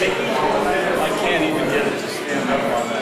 I can't even get it to stand up on that.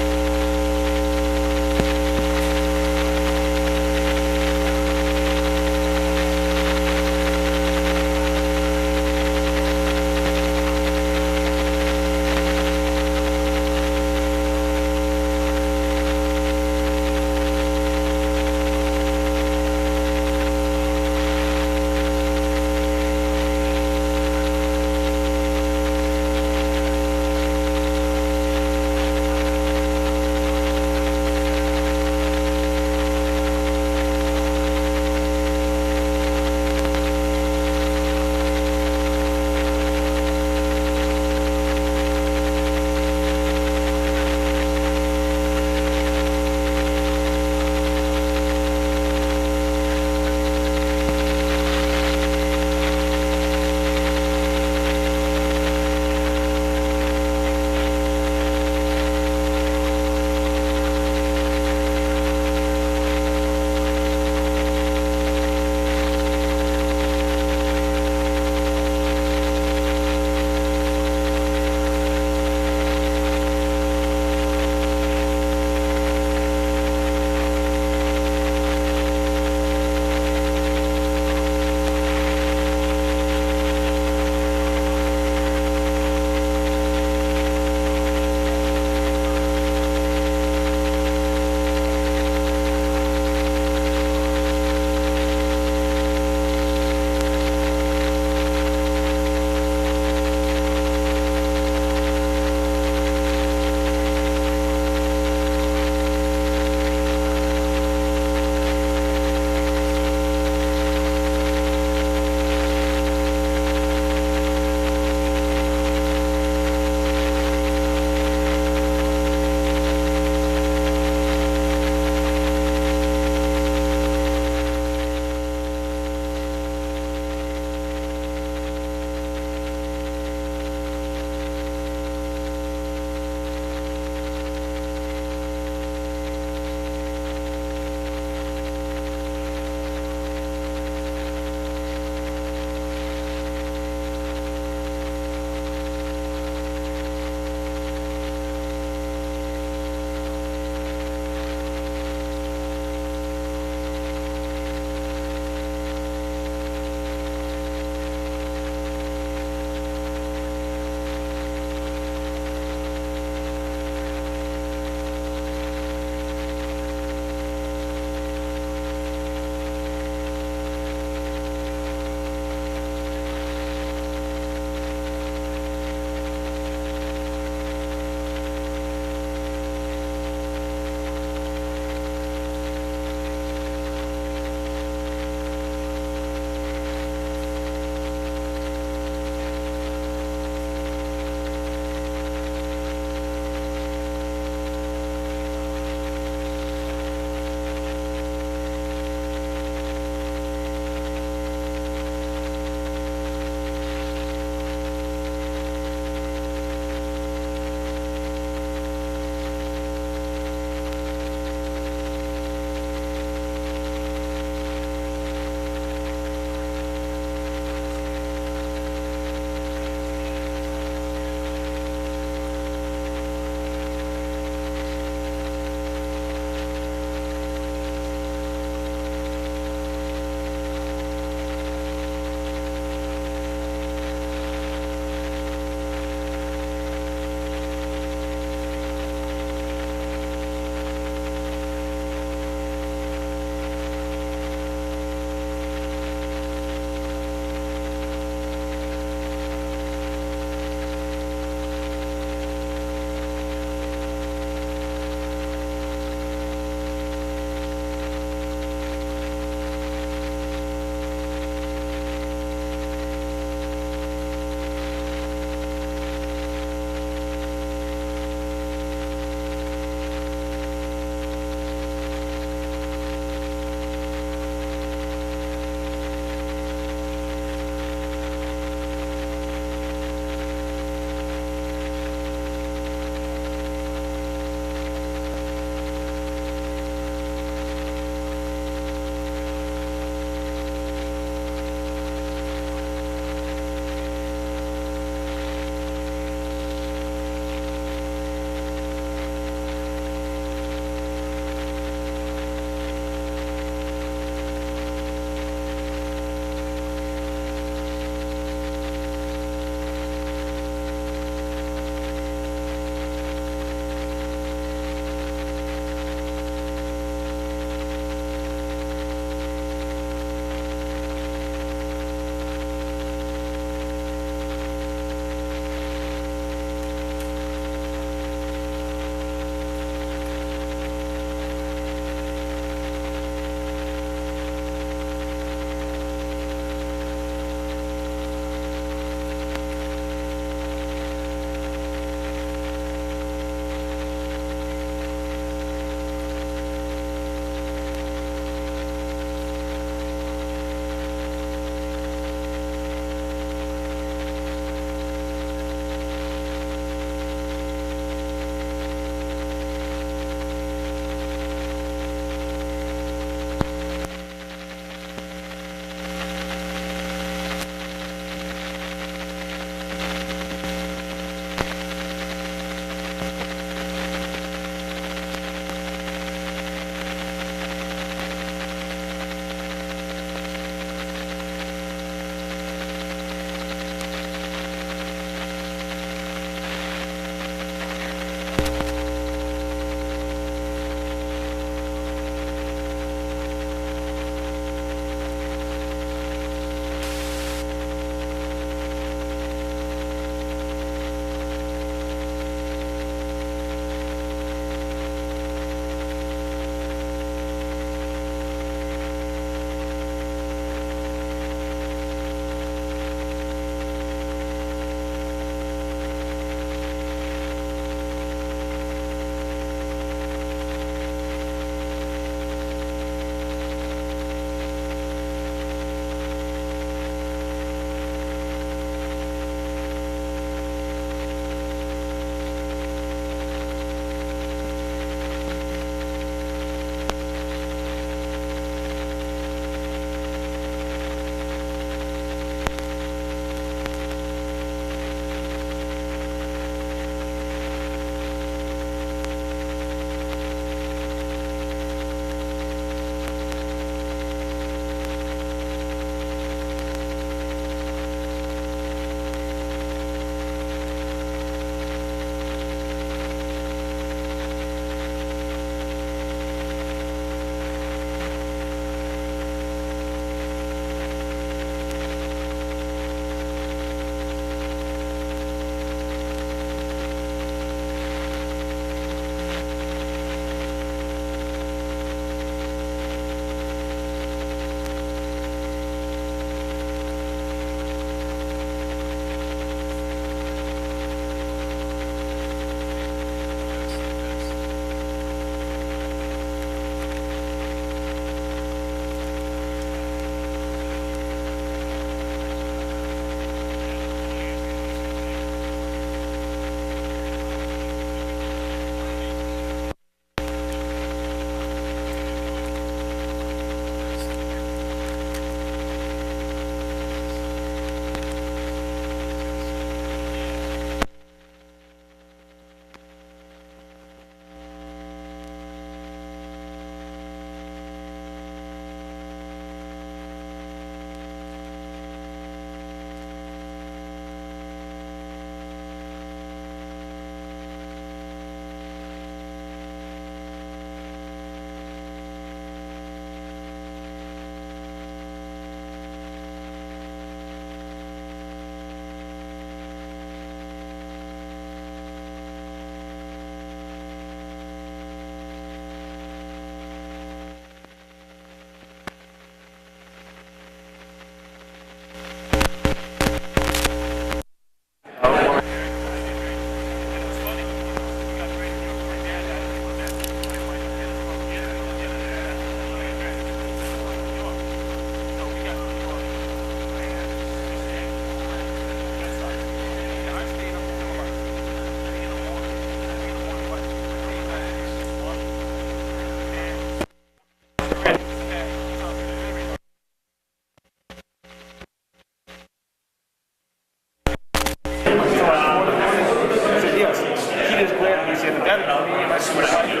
see what I do.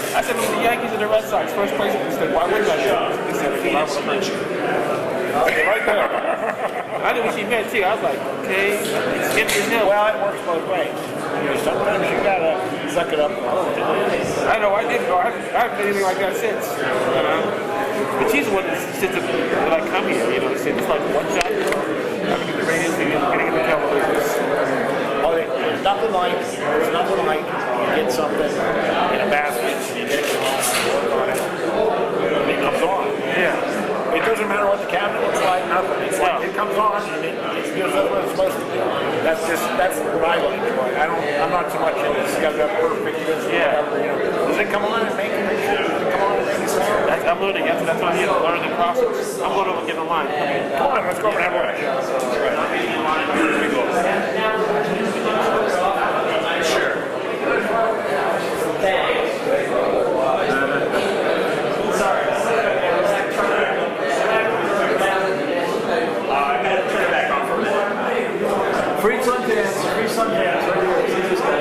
I said, it was the Yankees and the Red Sox, first place. He said, why wouldn't I do it? He said, Phoenix. Right there. I knew when she met too. I was like, okay, it's getting his hill. Well, it works both ways. You know, sometimes you gotta suck it up. I know, I did go. I haven't been anything like that since. You know? But she's the one that said to me, when I come here, you know, she said, it's like one shot. I'm getting the radio thing, getting in the television. Oh, there's nothing like you get something in a basket, you get it home, you work on it, and it comes on. Yeah. It doesn't matter what the cabinet looks like, nothing. It's like it comes on and it gives us what it's supposed to do. That's what I would enjoy. I'm not so much into this got that perfect this or whatever, you know. Does it come on and make it? Does it come on and make it sound? I'm learning. That's what I need to learn the process. I'm going over and getting the line. Come on, let's go over and have lunch. Free Sundance, right here. See this guy.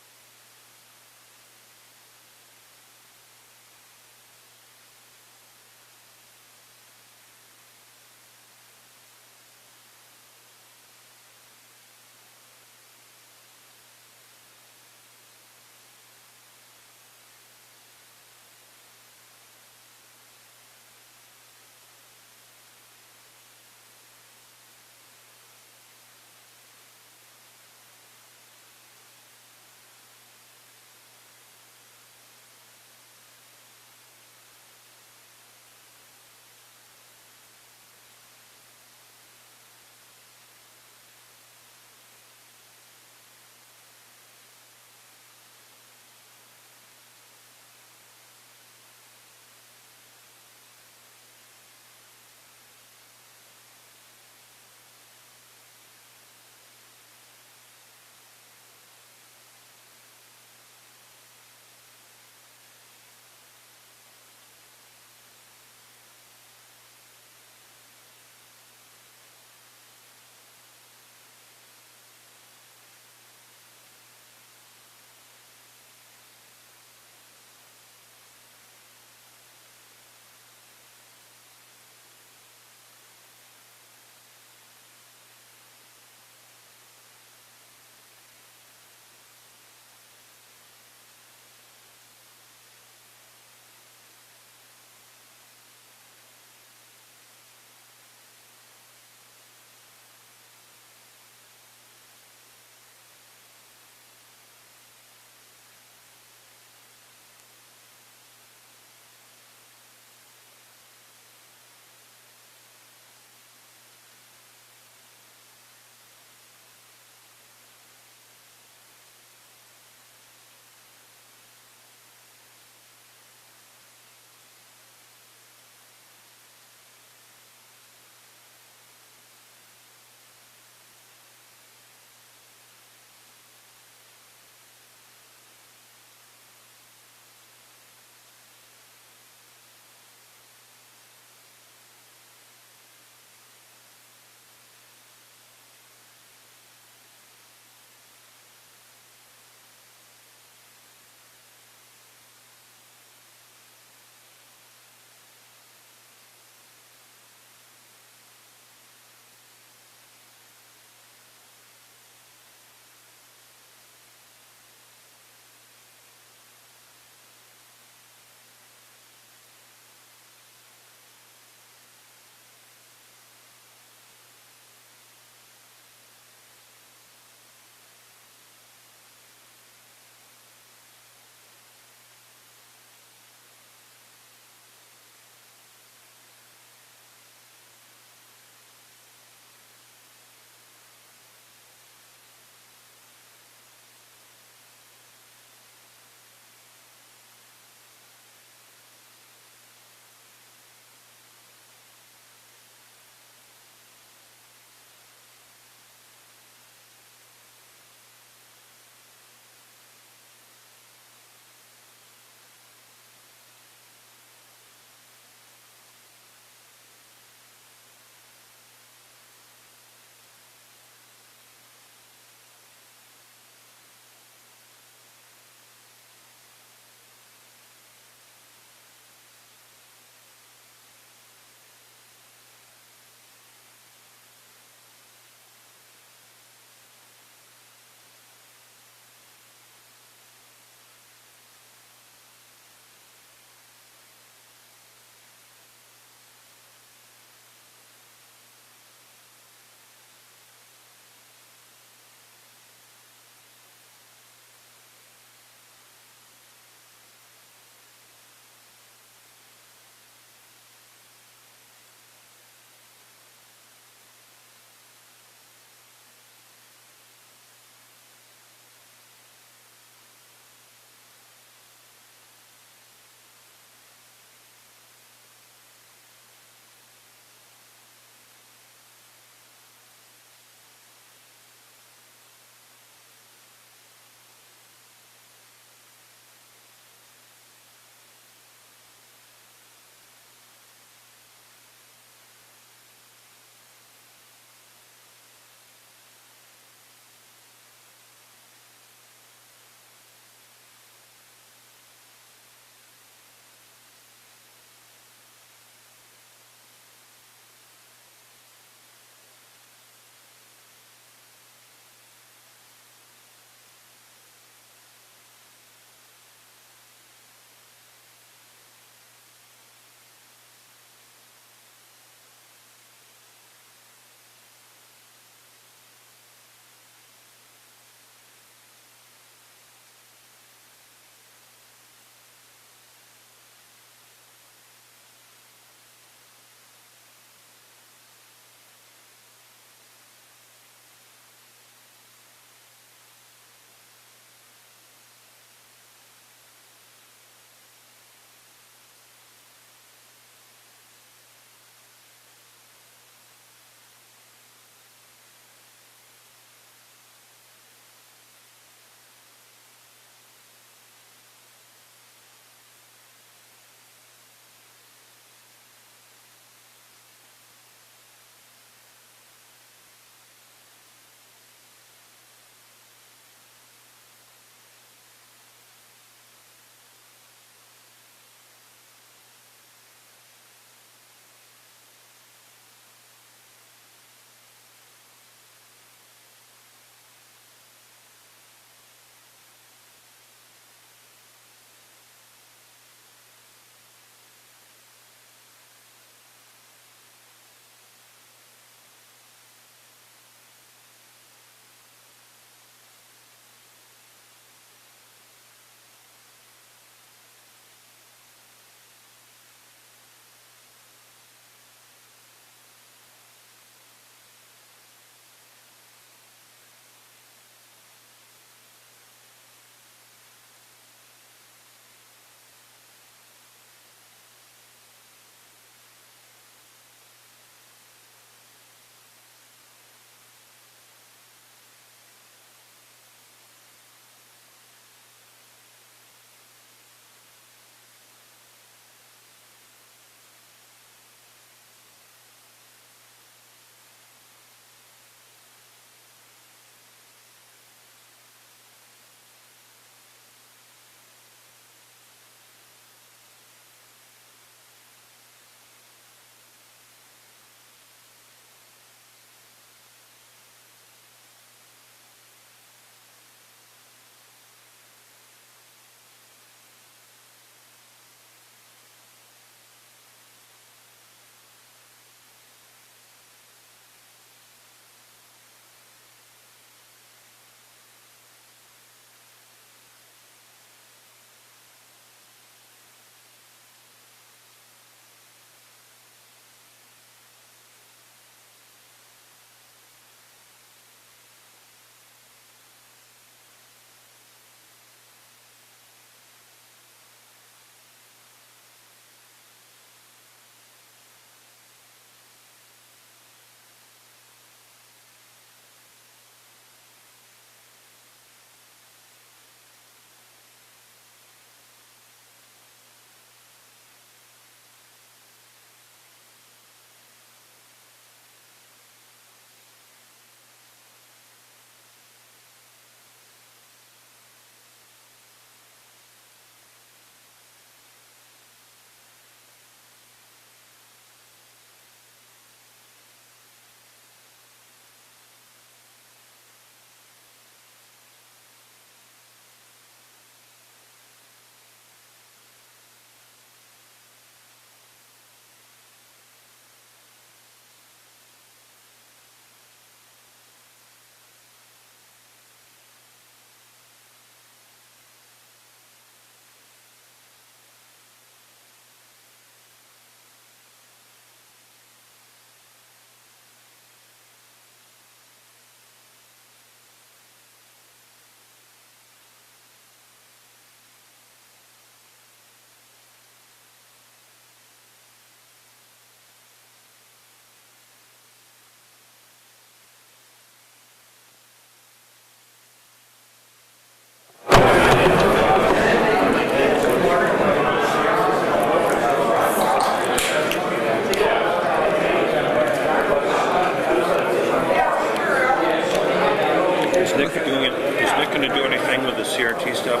CRT stuff?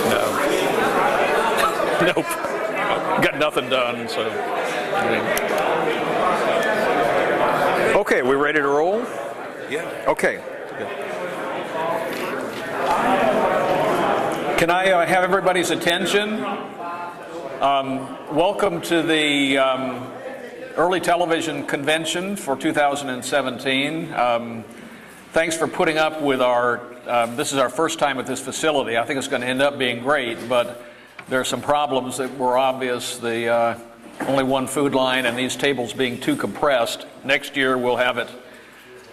No. Nope. Got nothing done, so. Okay, we ready to roll? Yeah. Okay. Can I have everybody's attention? Welcome to the Early Television Convention for 2017. Thanks for putting up with our, this is our first time at this facility. I think it's going to end up being great, but there are some problems that were obvious. The only one food line and these tables being too compressed. Next year we'll have it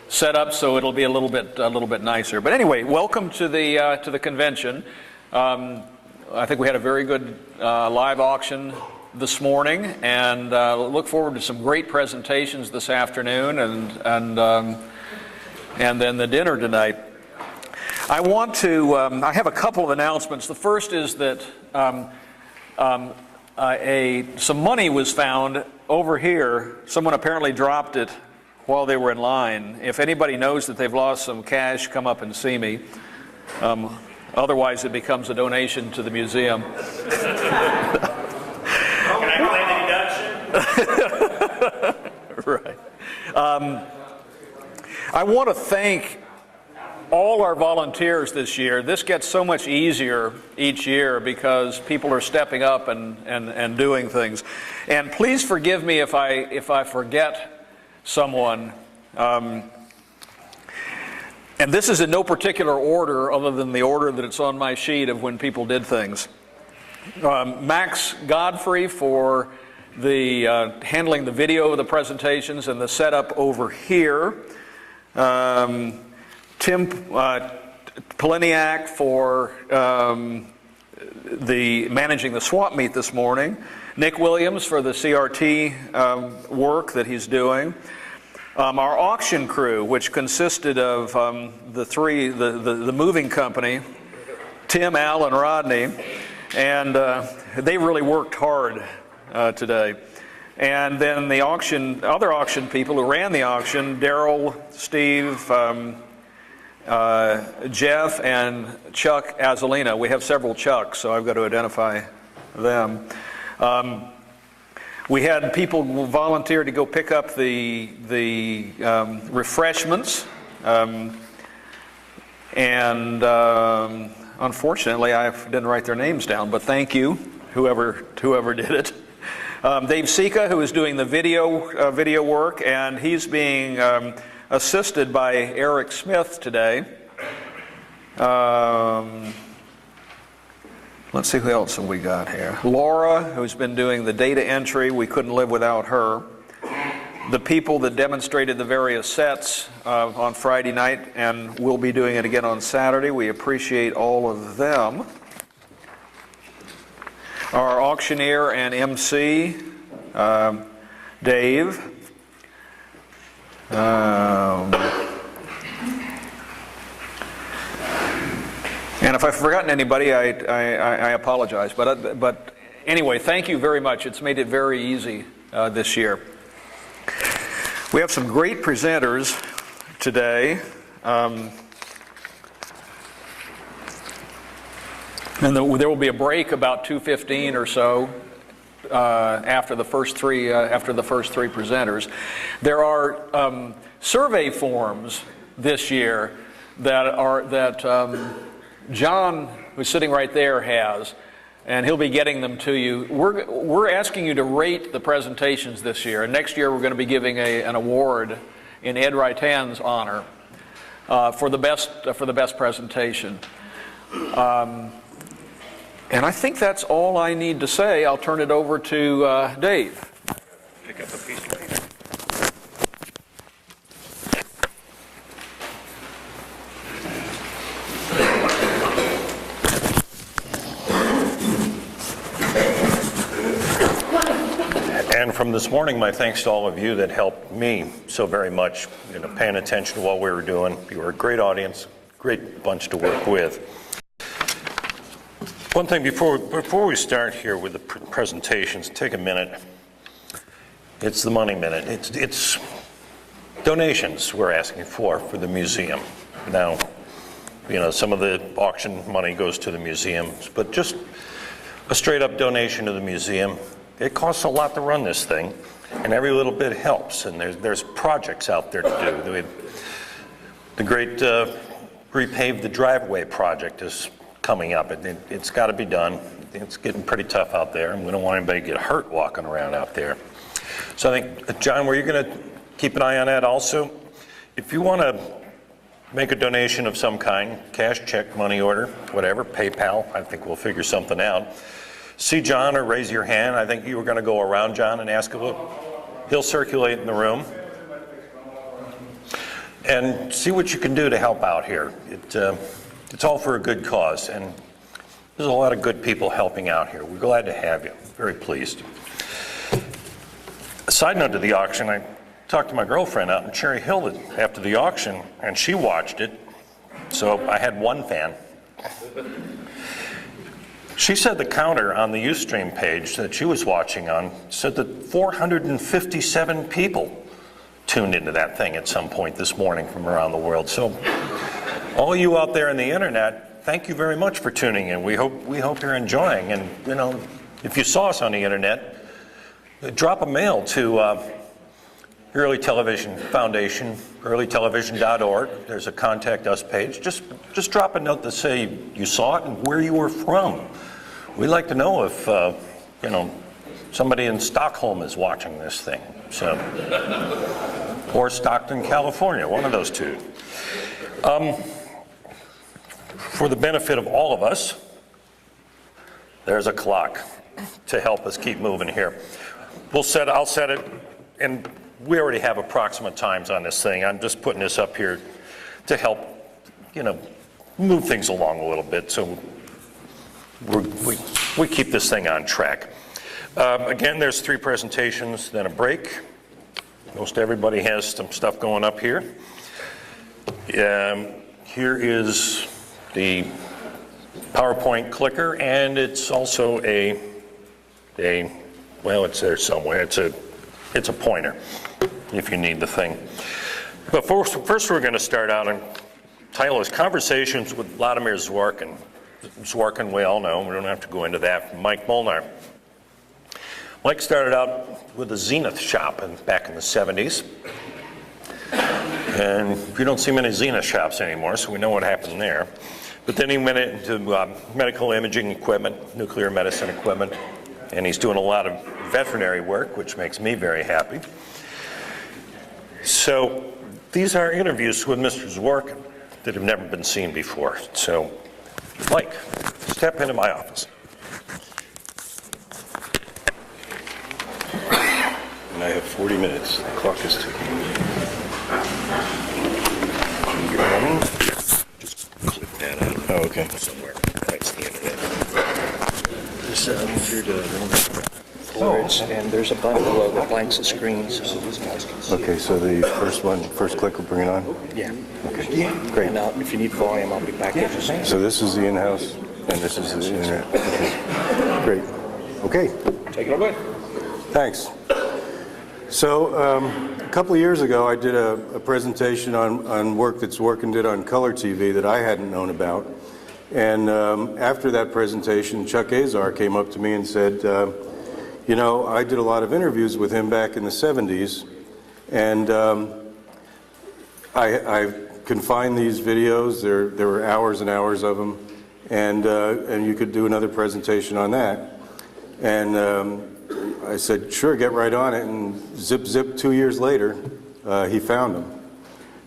set up so it'll be a little bit nicer. But anyway, welcome to the convention. I think we had a very good live auction this morning, and look forward to some great presentations this afternoon, and then the dinner tonight. I want to. I have a couple of announcements. The first is that some money was found over here. Someone apparently dropped it while they were in line. If anybody knows that they've lost some cash, come up and see me. Otherwise, it becomes a donation to the museum. Can I claim the deduction? Right. I want to thank all our volunteers this year. This gets so much easier each year because people are stepping up and doing things. And please forgive me if I forget someone. And this is in no particular order other than the order that it's on my sheet of when people did things. Max Godfrey for the handling the video of the presentations and the setup over here. Tim Poliniak for the managing the swap meet this morning. Nick Williams for the CRT work that he's doing. Our auction crew, which consisted of the moving company, Tim, Al, and Rodney, and they really worked hard today. And then the other auction people who ran the auction, Daryl, Steve, Jeff, and Chuck Azalina. We have several Chucks, so I've got to identify them. We had people volunteer to go pick up the refreshments, and unfortunately I didn't write their names down, but thank you, whoever did it. Dave Sika, who is doing the video work, and he's being assisted by Eric Smith today. Let's see who else have we got here. Laura, who's been doing the data entry. We couldn't live without her. The people that demonstrated the various sets on Friday night, and we'll be doing it again on Saturday. We appreciate all of them. Our auctioneer and MC, Dave. And if I've forgotten anybody, I apologize. But anyway, thank you very much. It's made it very easy this year. We have some great presenters today. And there will be a break about 2:15 or so after the first three presenters. There are survey forms this year that John, who's sitting right there, has, and he'll be getting them to you. We're asking you to rate the presentations this year, and next year we're going to be giving an award in Ed Raitan's honor for the best presentation. And I think that's all I need to say. I'll turn it over to Dave. Pick up a piece of paper. And from this morning, my thanks to all of you that helped me so very much, paying attention to what we were doing. You were a great audience, great bunch to work with. One thing before we start here with the presentations, take a minute. It's the money minute. It's donations we're asking for the museum. Now, some of the auction money goes to the museums, but just a straight up donation to the museum. It costs a lot to run this thing, and every little bit helps, and there's projects out there to do. The great Repave the Driveway project is coming up. It's got to be done. It's getting pretty tough out there, and we don't want anybody to get hurt walking around out there. So I think, John, were you going to keep an eye on that also? If you want to make a donation of some kind, cash, check, money order, whatever, PayPal, I think we'll figure something out. See John or raise your hand. I think you were going to go around John and ask a little. He'll circulate in the room. And see what you can do to help out here. It's all for a good cause, and there's a lot of good people helping out here. We're glad to have you. Very pleased. A side note to the auction, I talked to my girlfriend out in Cherry Hill after the auction, and she watched it. So I had one fan. She said the counter on the Ustream page that she was watching on said that 457 people tuned into that thing at some point this morning from around the world. So all you out there on the internet, thank you very much for tuning in. We hope you're enjoying. And if you saw us on the internet, drop a mail to Early Television Foundation, earlytelevision.org. There's a contact us page. Just drop a note to say you saw it and where you were from. We'd like to know if somebody in Stockholm is watching this thing. So, or Stockton, California, one of those two. For the benefit of all of us, there's a clock to help us keep moving here. I'll set it, and we already have approximate times on this thing. I'm just putting this up here to help, move things along a little bit so we keep this thing on track. Again, there's 3 presentations, then a break. Most everybody has some stuff going up here. Here is the PowerPoint clicker, and it's also well, it's there somewhere. It's a pointer if you need the thing. But first we're going to start out and title is Conversations with Vladimir Zworykin. Zworykin, we all know. We don't have to go into that. Mike Molnar. Mike started out with a Zenith shop back in the 70s. And you don't see many Zenith shops anymore, so we know what happened there. But then he went into medical imaging equipment, nuclear medicine equipment, and he's doing a lot of veterinary work, which makes me very happy. So these are interviews with Mr. Zworykin that have never been seen before. So, Mike, step into my office. And I have 40 minutes. The clock is ticking. Just clip that out. Oh, okay. Somewhere. That's the end of it. There's here to boards, and there's a bundle of blanks of screens, so these guys can see. Okay, so the first click will bring it on? Yeah. Okay. Yeah. Great. Now, if you need volume, I'll be back in just a second. So this is the in-house, and this is the internet. Okay. Great. Okay. Take it away. Thanks. So a couple of years ago, I did a presentation on work that Zworykin did on color TV that I hadn't known about. And after that presentation, Chuck Azar came up to me and said, I did a lot of interviews with him back in the 70s, and I can find these videos. There were hours and hours of them, and you could do another presentation on that. And I said, sure, get right on it, and zip, 2 years later, he found them.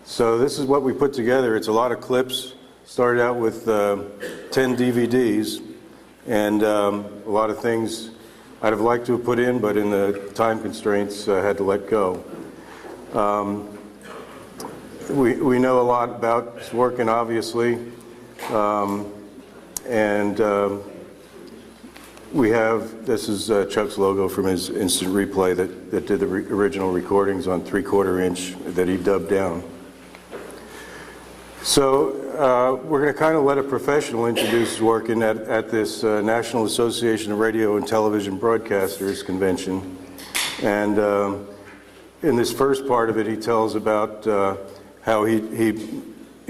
So this is what we put together. It's a lot of clips. Started out with 10 DVDs, and a lot of things I'd have liked to have put in, but in the time constraints, I had to let go. We know a lot about Zworykin, obviously, and we have, this is Chuck's logo from his instant replay that did the original recordings on 3/4 inch that he dubbed down. So we're going to kind of let a professional introduce Zworykin at this National Association of Radio and Television Broadcasters convention. And in this first part of it, he tells about how he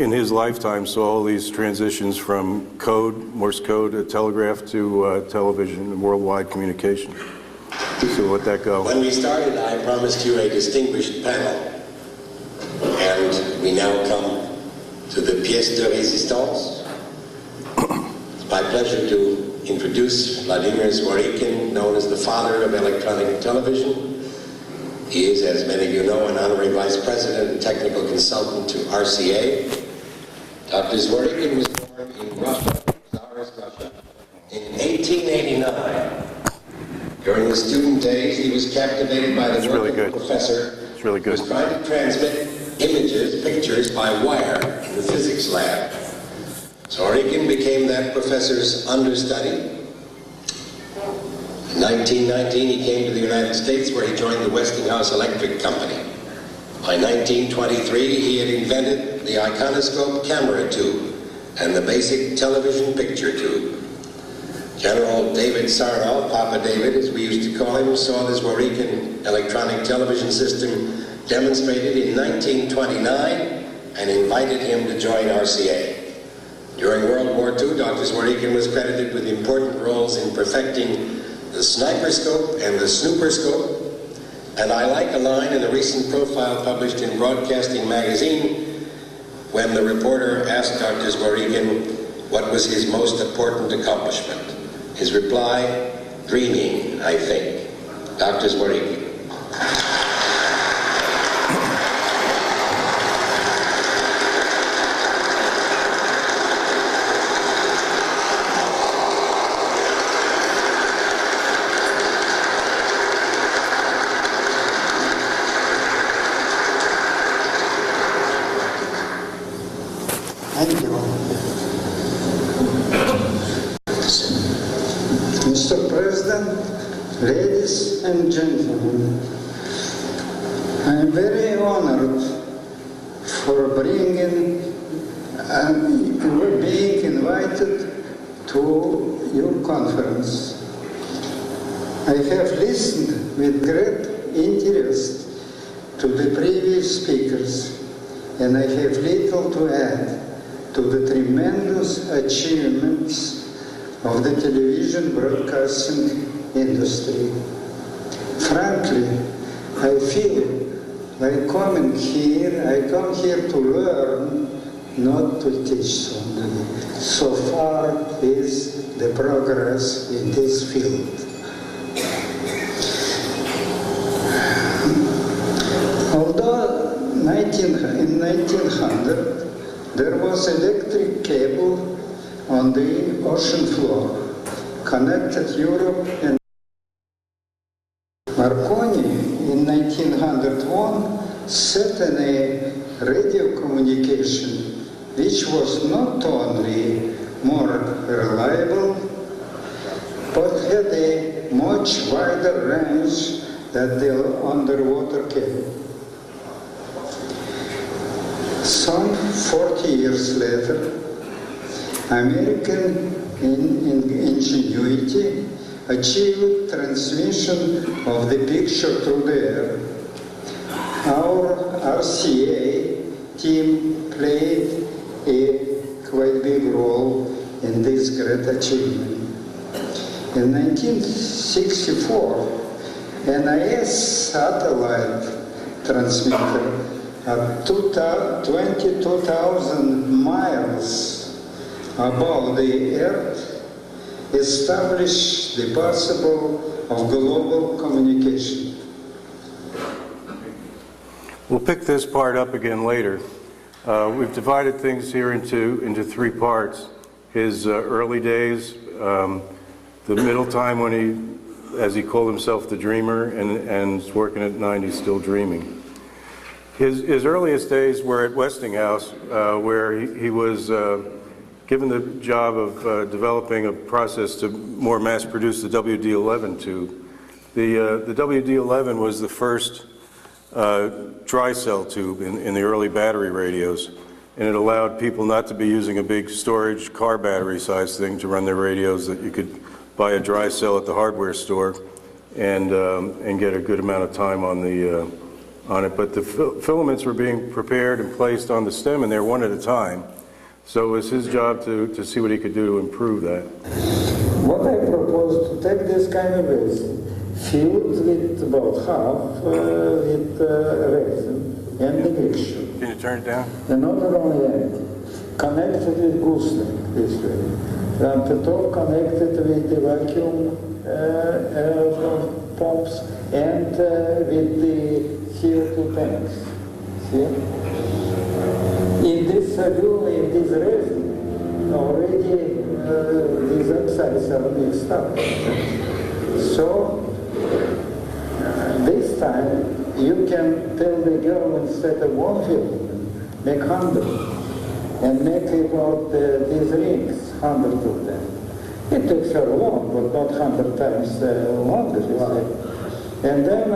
in his lifetime, saw all these transitions from code, Morse code, telegraph to television and worldwide communication. So let that go. When we started, I promised you a distinguished panel. And we now come to the pièce de résistance. It's my pleasure to introduce Vladimir Zworykin, known as the father of electronic television. He is, as many of you know, an honorary vice president and technical consultant to RCA. Dr. Zworykin was born in Russia, Tsarist Russia, in 1889. During his student days, he was captivated by the work of a professor who was trying to transmit pictures by wire in the physics lab. Zworykin became that professor's understudy. In 1919, he came to the United States, where he joined the Westinghouse Electric Company. By 1923, he had invented the iconoscope camera tube and the basic television picture tube. General David Sarnoff, Papa David, as we used to call him, saw the Zworykin electronic television system demonstrated in 1929 and invited him to join RCA. During World War II, Dr. Zworykin was credited with important roles in perfecting the sniperscope and the snooperscope. And I like a line in a recent profile published in Broadcasting Magazine when the reporter asked Dr. Zworykin what was his most important accomplishment. His reply, dreaming, I think. Dr. Zworykin. Thank you. Mr. President, ladies and gentlemen, I am very honored for being invited to your conference. I have listened with great interest to the previous speakers, and I have little to add to the tremendous achievements of the television broadcasting industry. Frankly, I feel like coming here, I come here to learn, not to teach somebody. So far is the progress in this field. Although in 1900, there was electric cable on the ocean floor, connected Europe and Marconi in 1901 set in a radio communication which was not only more reliable, but had a much wider range than the underwater cable. Some 40 years later, American ingenuity achieved transmission of the picture through the air. Our RCA team played a quite big role in this great achievement. In 1964, NIS satellite transmitter at 22,000 miles above the Earth established the possible of global communication. We'll pick this part up again later. We've divided things here into three parts. His early days, the middle time when he, as he called himself, the dreamer, and is working at 90, still dreaming. His earliest days were at Westinghouse, where he was given the job of developing a process to more mass produce the WD-11 tube. The WD-11 was the first dry cell tube in the early battery radios, and it allowed people not to be using a big storage car battery size thing to run their radios, that you could buy a dry cell at the hardware store and get a good amount of time on the on it, but the filaments were being prepared and placed on the stem, and they're one at a time. So it was his job to see what he could do to improve that. What I propose to take this kind of resin, filled with about half with resin and the mixture. Can you turn it down? And not only that, connected with gooseneck this way. And the top connected with the vacuum pumps and with the CO2 tanks. See? In this in this resin, already these oxides are mixed up. So this time you can tell the girl instead of 1 filament, make 100 and make about these rings, 100 of them. It takes her long, but not 100 times longer. And then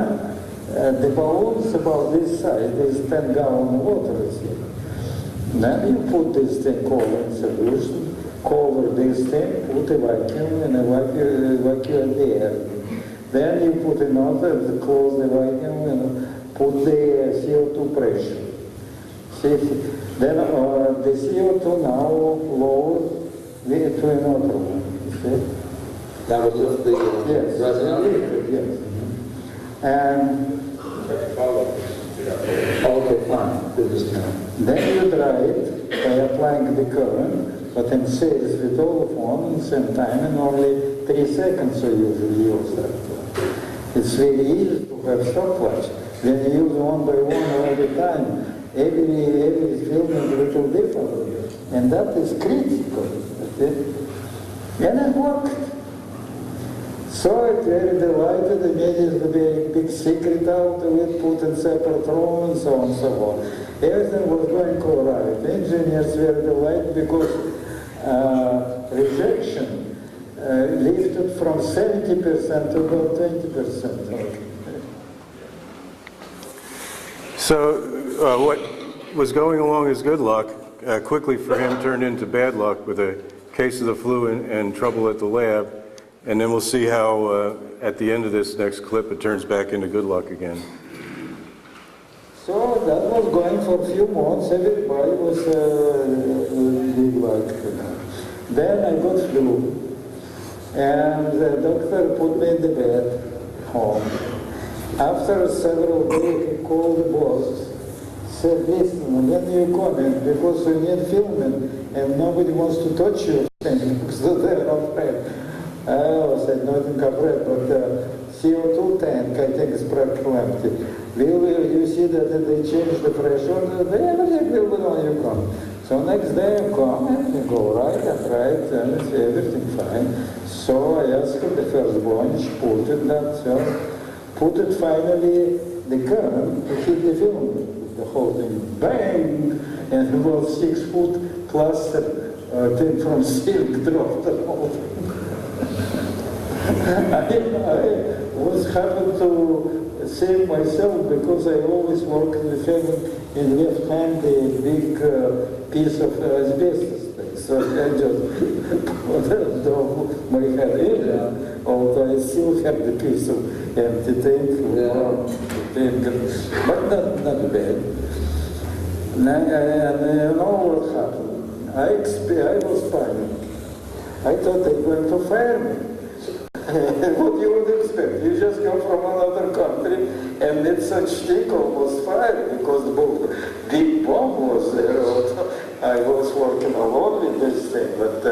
the balloons about this size, this 10-gallon water, see. Then you put this thing covered in solution, cover this thing, put a vacuum and vacuum the air. Then you put another, close the vacuum and put the CO2 pressure. See? Then the CO2 now lower to another one. See? That was just the Yes, resin? yes. And okay, fine. Then you dry it by applying the current, but in series with all of one at the same time, and only 3 seconds you usually use that. It's very easy to have stopwatch. When you use one by one all the time, every film is a little different, and that is critical. Okay? And it worked. So it very delighted, and made it a very big secret out of it, put in separate room and so on and so on. Everything was going all right. Engineers were delighted because rejection lifted from 70% to about 20%. So what was going along as good luck quickly for him turned into bad luck with a case of the flu and trouble at the lab. And then we'll see how at the end of this next clip it turns back into good luck again. So that was going for a few months. Everybody was like, then I got flu, and the doctor put me in the bed home. After several days, he called the boss, said, listen, when you coming? Because we need filming, and nobody wants to touch you, so they're afraid. I said, not in Capret, but CO2 tank, I think, is practically empty. Will you see that they change the pressure? Everything will be on you come. So next day I come and you go right and right, and it's everything fine. So I asked the firstborn, she put it that, so put it finally, the current to hit the film. The whole thing, bang! And about 6 foot cluster thing from silk dropped the whole thing. I was happy to save myself because I always worked with him in left hand a big piece of asbestos. So I just put my head in, although I still have the piece of empty tank, but not bad. And you know what happened? I was panicked. I thought they were going to fire me. What you would expect? You just come from another country and it's such thing almost fire because the big bomb was there. I was working alone with this thing, but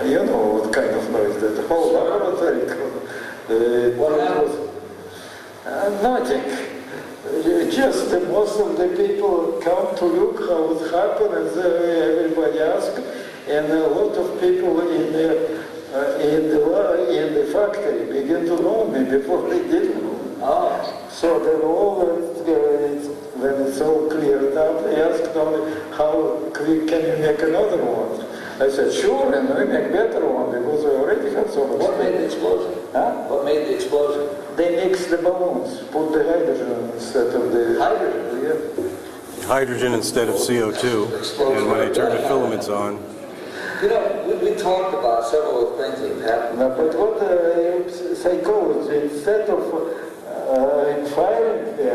you know what kind of noise that the whole laboratory what was nothing. Just most of the people come to look how it happened, and everybody asks, and a lot of people in the factory begin to know me before they didn't know. So then all when it's all cleared up, they asked me, how quick can you make another one? I said, sure, and we make better one because we already have so much. What made the explosion? Huh? What made the explosion? They mix the balloons, put the hydrogen instead of the... Hydrogen? Yeah. Hydrogen instead of CO2, and when they turn the filaments on. You know, we talked about several things that have happened. No, but what psychology, instead of firing the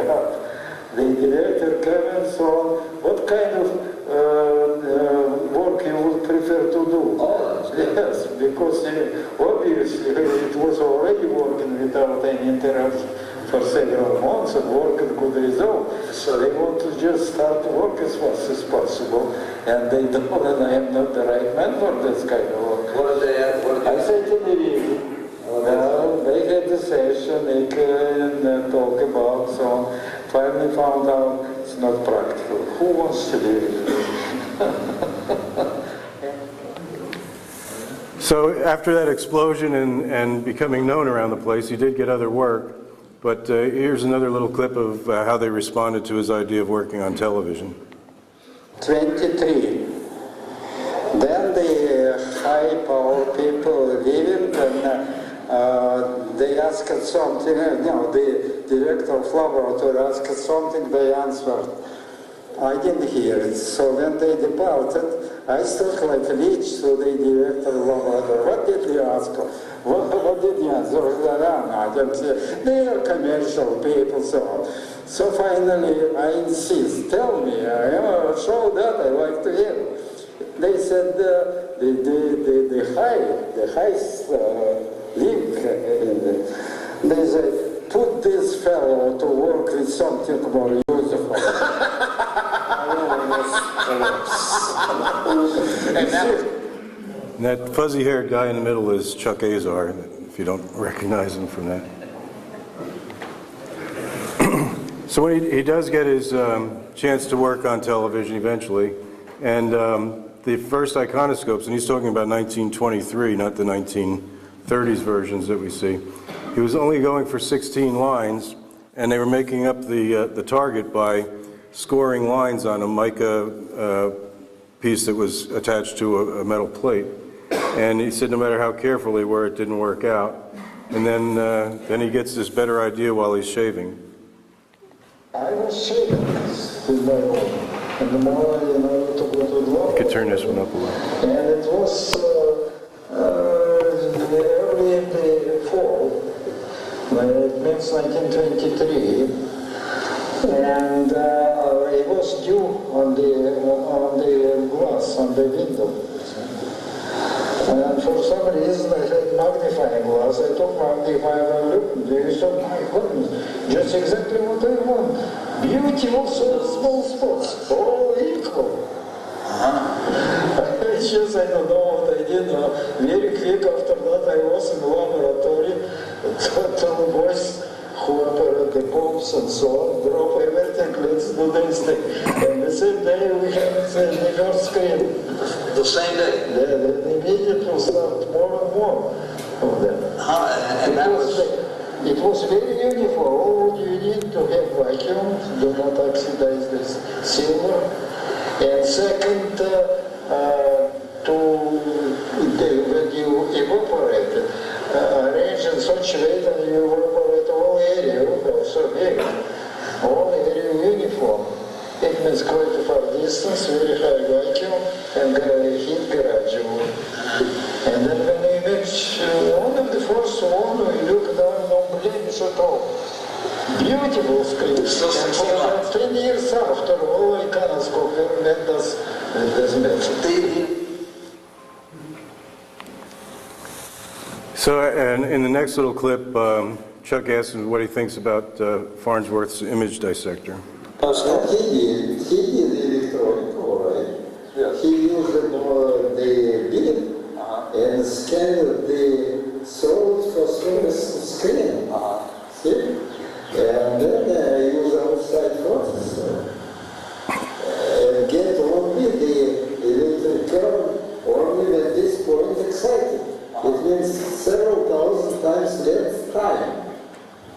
the director came and so on. What kind of work you would prefer to do? Oh, that's good. Yes, because obviously it was already working without any interruption for several months and work at good result. So they want to just start to work as fast as possible, and they don't, and I am not the right man for this kind of work. What did they have? What did I they said to the review, well, they had the session, they can talk about, so on. Finally found out it's not practical. Who wants to do it? So after that explosion and becoming known around the place, he did get other work. But here's another little clip of how they responded to his idea of working on television. 23. Then the high power people leaving and they asked something, the director of laboratory asked something, they answered. I didn't hear it. So when they departed, I stuck like a leech to the director of laboratory. What did you ask? What did you answer? I don't hear. They are commercial people, so on. So finally, I insist, tell me, show that, I like to hear. They said the highest link, they said, put this fellow to work with something more useful. And that fuzzy-haired guy in the middle is Chuck Azar, if you don't recognize him from that. So when he does get his chance to work on television eventually, and the first iconoscopes, and he's talking about 1923, not the 1930s versions that we see, he was only going for 16 lines, and they were making up the target by scoring lines on a mica piece that was attached to a metal plate. And he said no matter how careful they were, it didn't work out. And then he gets this better idea while he's shaving. I was shaving with my own, and the more to go to the law. You could turn this one up a little. And it was early in the fall, it means 1923. And it was dew on the glass, on the window. And for some reason I had magnifying glass. I took magnifying and looked, there is some, my goodness, just exactly what I want. Beautiful small spots, all equal. I don't know what I did. Very quick after that I was in the laboratory. Two boys who operate the pumps and so on, drop everything, let's do this thing. And the same day we had the first screen. The same day? They immediately start more and more of them. It was very uniform. All you need to have vacuum, do not oxidize this silver. And second, when you evaporate it, arrange in such a way that you evaporate all area, so big, all area uniform. It means quite a far distance, very high vacuum, and heat gradually. And then when you reach one of the first one, you look down, no blemish at all. Beautiful screen. Still and for about 10 years after, all iconoscope made us this method. So, and in the next little clip, Chuck asks him what he thinks about Farnsworth's image dissector. He did electronic, all right. Yes. He used the beam and scanned the solid phosphorus screen. See? And then use outside process. And get only the electric current only at this point excited. It means several thousand times less time.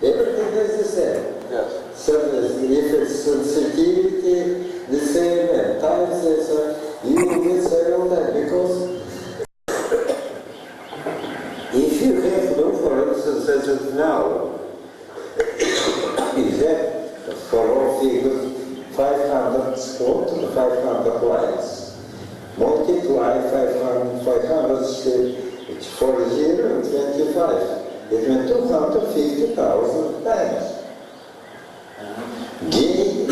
Everything is the same. Yes. So if it's sensitivity, the same, and times the same, you will get several times. Because if you have no, for instance, as of now, is that for all figures 500 squat and 500 lines. Multiply 500 it's 40 and 25. It means 250,000 times. Gain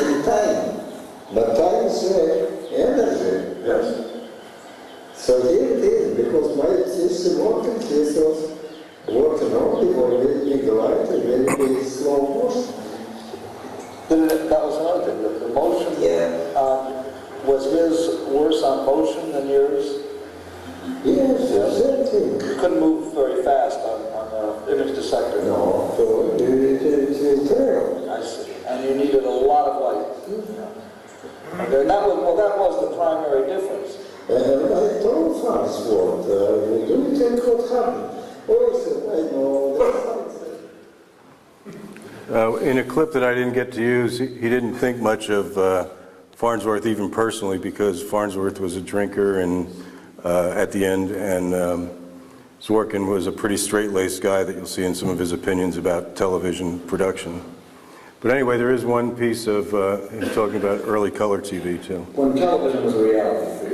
only for very big light and very big slow motion. That was another thing, the motion, was his worse on motion than yours? Yes, exactly. You couldn't move very fast on the image detector. No, so it's terrible. I see. And you needed a lot of light. Okay, that was the primary difference. I told Farnsworth, do you think what happened? Oh, he said, I know, that's In a clip that I didn't get to use, he didn't think much of Farnsworth even personally, because Farnsworth was a drinker and at the end, and Zworykin was a pretty straight-laced guy that you'll see in some of his opinions about television production. But anyway, there is one piece of him talking about early color TV too. When television was a reality for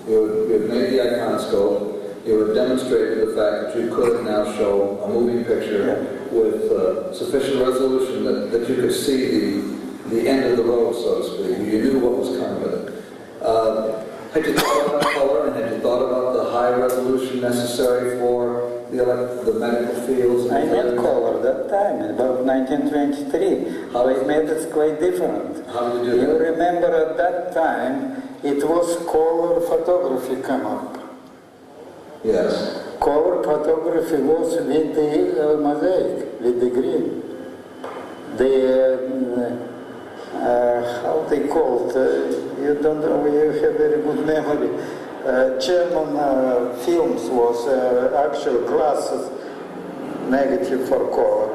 you would make the iconoscope, you would demonstrate the fact that you could now show a moving picture with sufficient resolution that you could see the end of the road, so to speak. You knew what was coming with it. Had you thought about color, and had you thought about the high resolution necessary for the medical fields? I had color that time, about 1923. How I made it quite different. How did you do that? You remember at that time, it was color photography come up. Yes. Color photography was with the mosaic, with the green. The how they called, you don't know, you have very good memory. German films was actual glasses, negative for color.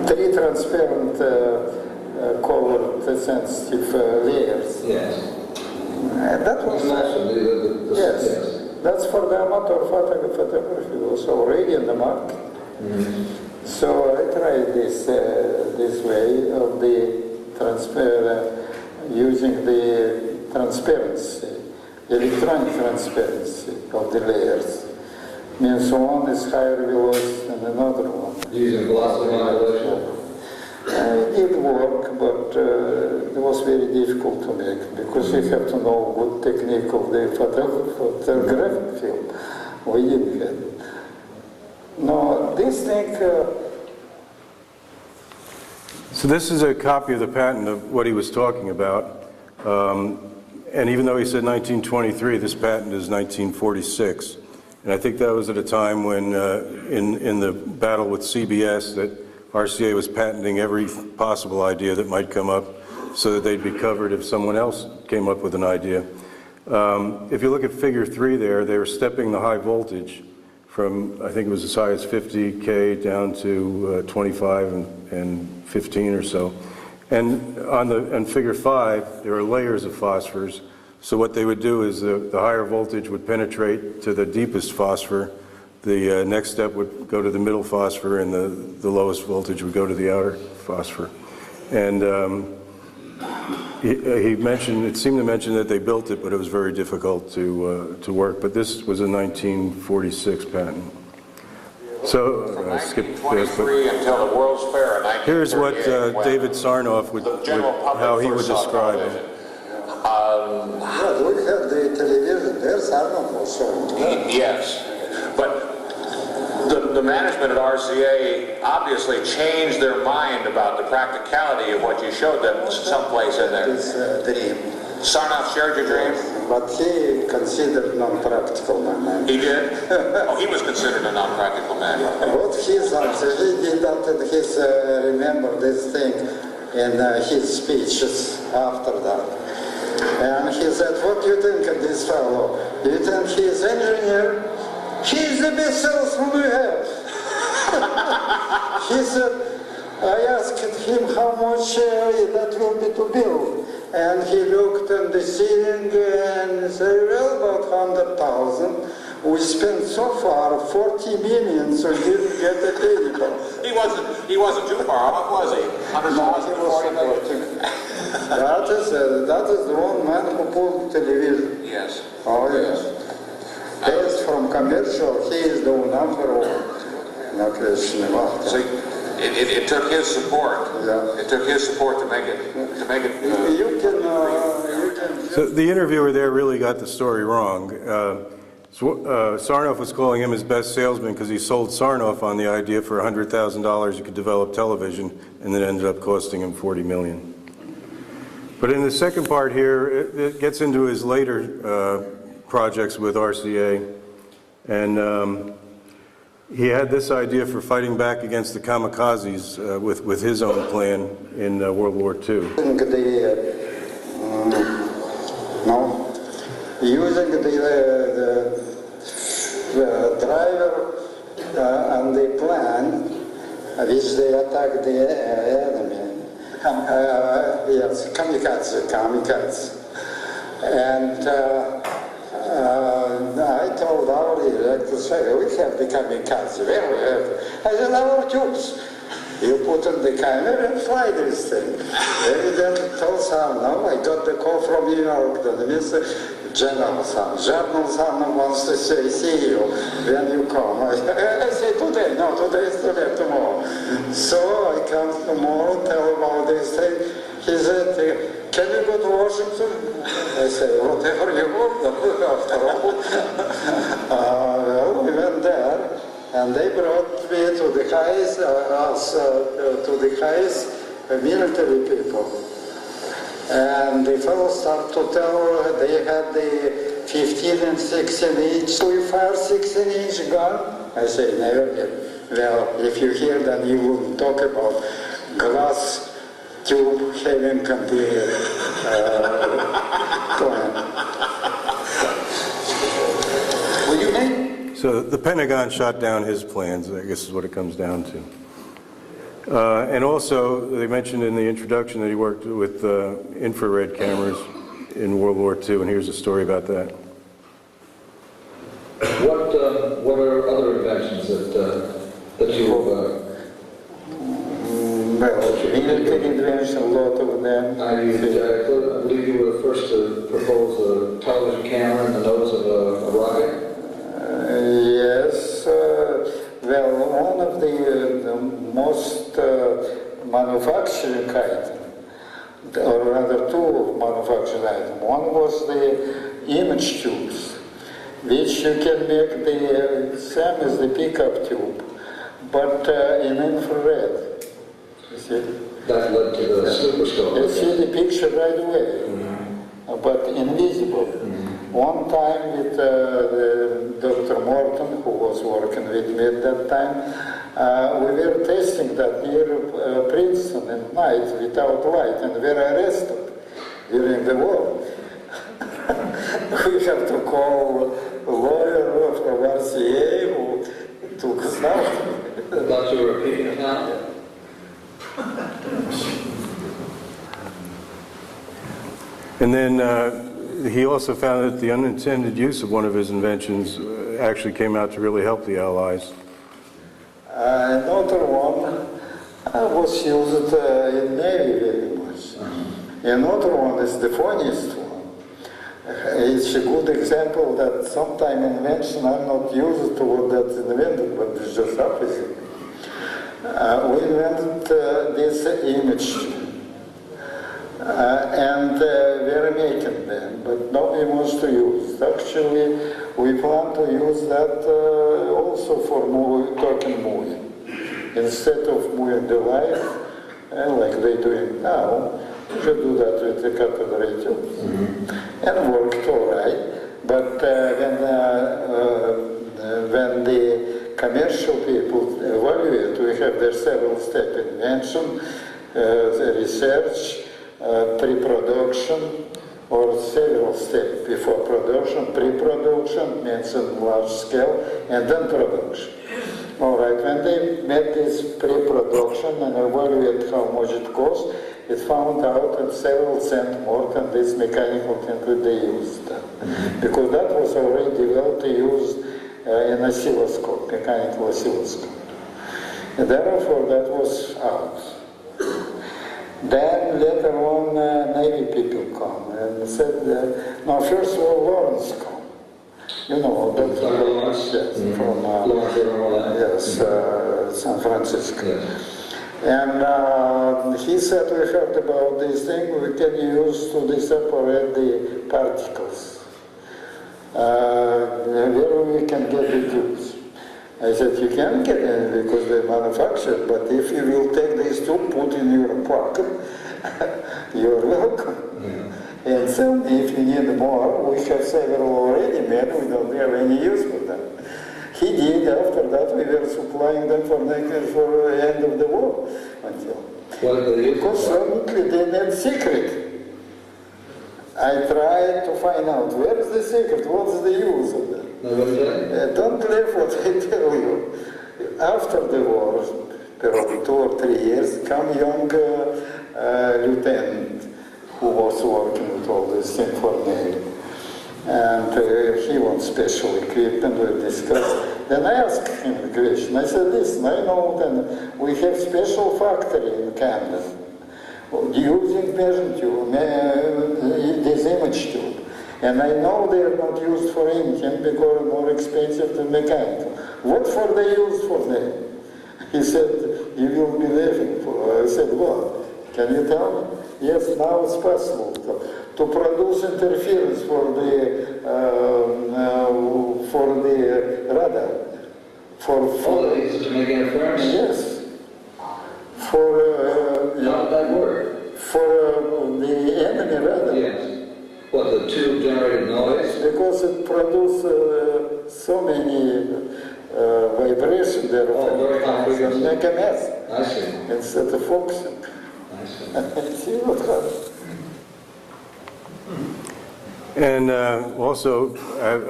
Three transparent colored sensitive layers. Yes. That was yes. That's for the amateur photography. It was already in the market. Mm-hmm. So I tried this way of the using the transparency, electronic transparency of the layers. Means one is higher velocity than another one. Using velocity modulation? It did work, but it was very difficult to make because you have to know what technique of the photographic film. We didn't have it. No, this thing... So this is a copy of the patent of what he was talking about. And even though he said 1923, this patent is 1946. And I think that was at a time when, in the battle with CBS, that RCA was patenting every possible idea that might come up so that they'd be covered if someone else came up with an idea. If you look at figure 3 there, they were stepping the high voltage from, I think it was as high as 50K down to 25 and 15 or so. And on figure 5, there are layers of phosphors. So what they would do is the higher voltage would penetrate to the deepest phosphor. The next step would go to the middle phosphor, and the lowest voltage would go to the outer phosphor. And he mentioned, it seemed to mention that they built it, but it was very difficult to work. But this was a 1946 patent. So From skip this. 1923 until the World's Fair in 1938. Here's what David Sarnoff how he would describe it. we have the television there, Sarnoff also. Yes, but the management at RCA obviously changed their mind about the practicality of what you showed them someplace in there. This dream. Sarnoff shared your dream? But he considered non-practical man. He did? Oh, he was considered a non-practical man. What his answer, he did that in his, remember this thing in his speeches after that. And he said, what do you think of this fellow? Do you think he is engineer? He's the best salesman we have. He said, I asked him how much that will be to build. And he looked at the ceiling and said, well, about 100,000. We spent so far 40 million, so he didn't get a penny. He wasn't too far off, was he? 100,000 That is the one man who pulled television. Yes. Oh, yes. Based from commercial, he is the number one. No question about that. See, it took his support. Yeah. It took his support to make it. You can So the interviewer there really got the story wrong. Sarnoff was calling him his best salesman because he sold Sarnoff on the idea for $100,000 you could develop television, and then ended up costing him $40 million. But in the second part here, it gets into his later projects with RCA, and he had this idea for fighting back against the kamikazes with his own plan in World War II. Using the driver and the plan which they attack the enemy. Yes, kamikaze. And I told our director, we have the kamikaze, where we have? I said, our tubes. You put in the camera and fly this thing. They then told Sarnoff, I got the call from New York, the Mr. General Sarnoff wants to see you when you come. I say, today, no, today is today, tomorrow. So I come tomorrow, tell about this thing. He said, can you go to Washington? I said, whatever you want, after all. Well, we went there. And they brought me to the highest military people. And the fellows start to tell, they had the 15 and 16 inch. We fire 16 inch gun? I say, never did. Well, if you hear that, you will talk about glass tube having complete plan. Will you make? So the Pentagon shot down his plans, I guess is what it comes down to. And also, they mentioned in the introduction that he worked with infrared cameras in World War II, and here's a story about that. What are other inventions that you well, military invention, a lot of them. I believe you were the first to propose a television camera in the nose of a rocket. Yes, well, one of the most manufacturing items, or rather two manufacturing items. One was the image tubes, which you can make the same as the pickup tube, but in infrared. You see? That led to the superscope. You see the picture right away, but invisible. One time with Dr. Morton, who was working with me at that time, we were testing that near Princeton at night without light, and we were arrested during the war. We have to call a lawyer from RCA who took us out. I thought you were repeating it now. And then he also found that the unintended use of one of his inventions actually came out to really help the Allies. Another one was used in Navy very much. Another one is the funniest one. It's a good example that sometimes invention are not used to what that's invented, but it's just opposite. We invented this image. And we're making them, but nobody wants to use it. Actually, we plan to use that also for talking movie. Instead of moving the life, like they're doing now, you should do that with the cathode tubes. And worked all right. But when the commercial people evaluate, we have their several-step invention, the research, pre-production, or several steps before production. Pre-production means in large scale, and then production. All right, when they made this pre-production and evaluated how much it cost, it found out that several cents more than this mechanical thing that they used. Because that was already developed to use in oscilloscope, mechanical oscilloscope. And therefore, that was out. Then later on, Navy people come and said, no, first of all, Lawrence come. You know, Dr. Lawrence, yes, from San Francisco. And he said, we heard about this thing, we can use to separate the particles. where we can get the tubes. I said, you can get it because they're manufactured, but if you will take these tubes, put in your pocket, you're welcome. And sell me if you need more. We have several already made, we don't have any use for them. He did. After that, we were supplying them for the end of the war until. Because suddenly they made secret. I tried to find out where is the secret, what's the use of that. Don't believe what I tell you. After the war, around 2 or 3 years, come young lieutenant who was working with all this thing for Navy. And he wants special equipment, we discussed. Then I asked him the question. I said, listen, I know that we have special factory in Camden using measuring tube, this image tube. And I know they are not used for anything because more expensive than mechanical. What for they used for them? He said, you will be laughing for. I said, what? Can you tell me? Yes, now it's possible to produce interference for the radar. To make interference? Yes. For How did that work? For the enemy radar. Yes. What, the tube generated noise? Because it produces so many vibrations there. Very high frequency. Make a mess. I see. Instead of focusing. I see. See what happens. And also,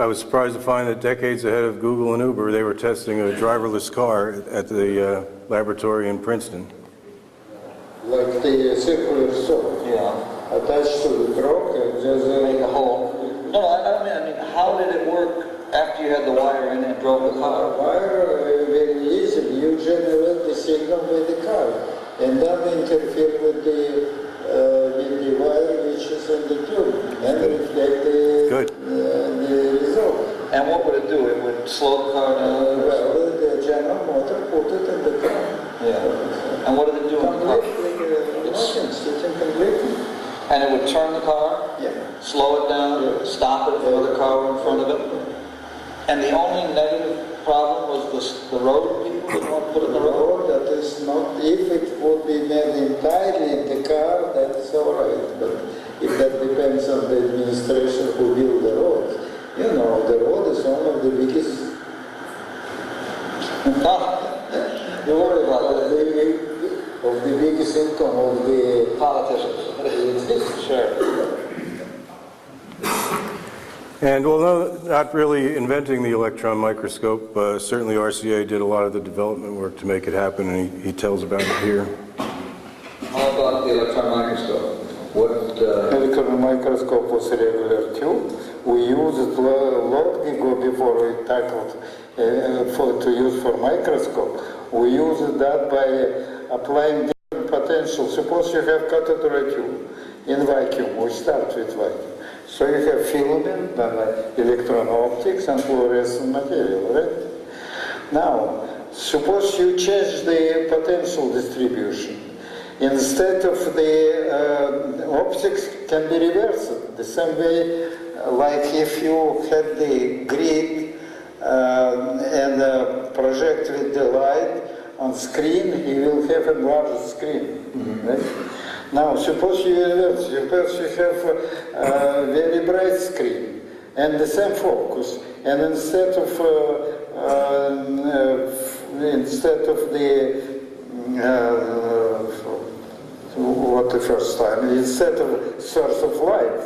I was surprised to find that decades ahead of Google and Uber, they were testing a driverless car at the laboratory in Princeton. Like the circular saw. Yeah. Attached to the truck and just Make a hole. No, I mean, how did it work after you had the wire in and drove the car? wire very easily. You generate the signal with the car and then interfere with the wire which is in the tube and reflect the result. And what would it do? It would slow the car down? Well, the General Motor put it in the car. Yeah. And what did it do in the car? Nothing, sitting completely. And it would turn the car, Yeah. slow it down, stop it for the car in front of it. And the only negative problem was the road. People didn't want to put it in the road. That is not, if it would be made entirely in the car, that's all right. But if that depends on the administration who build the roads. You know, the road is one of the biggest. You worry about that. Of the biggest income of the Politicians. Sure. And although not really inventing the electron microscope, certainly RCA did a lot of the development work to make it happen, and he tells about it here. How about the electron microscope? What? electron microscope was a regular tube. We used it a lot ago before we tackled to use for microscope. We used that by applying different potentials. Suppose you have cathode tube in vacuum. We start with vacuum. So you have filament, then electron optics and fluorescent material, right? Now, suppose you change the potential distribution. Instead of the optics can be reversed. The same way, like if you had the grid and project with the light on screen, you will have a larger screen, right? Now, suppose you reverse. Suppose you have a very bright screen and the same focus, and instead of the what the first time, instead of source of light,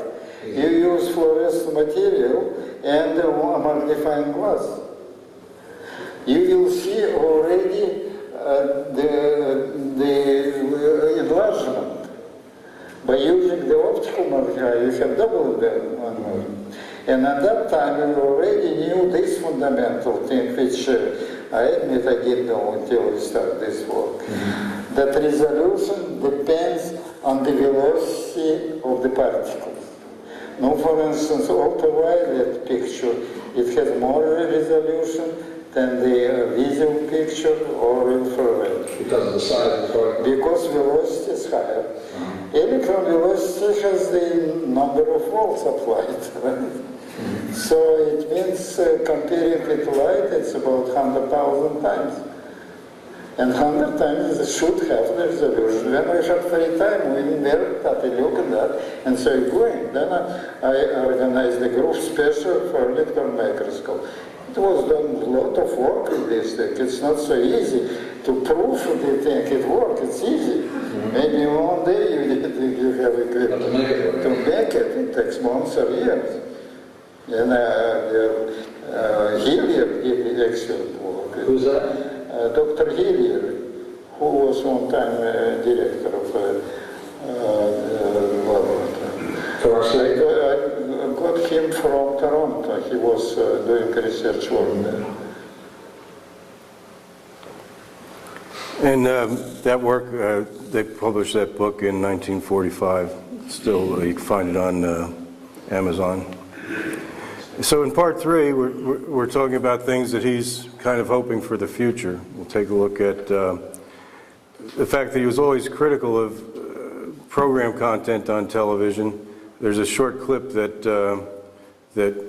you use fluorescent material and a magnifying glass. You will see already the enlargement. By using the optical magnifier, you have doubled the one. And at that time, we already knew this fundamental thing, which I admit I didn't know until we started this work. That resolution depends on the velocity of the particles. Now, for instance, ultraviolet picture, it has more resolution than the visual picture or infrared. Because of the size of the photograph. Because velocity is higher. Electron velocity has the number of volts applied, right? So it means comparing with light, it's about 100,000 times. And 100 times it should have the resolution. When I had free time, we worked at it, look at that, and so going. Then I organized a group special for electron microscope. It was done a lot of work with this thing. It's not so easy to prove the thing. It works, it's easy. Maybe one day you have equipment. To make it takes months or years. And Hillier did excellent work. Who's that? Dr. Hillier, who was one time director of laboratory. I got him from Toronto. He was doing research work there. And that work, they published that book in 1945. Still, you can find it on Amazon. So in part 3, we're talking about things that he's kind of hoping for the future. We'll take a look at the fact that he was always critical of program content on television. There's a short clip that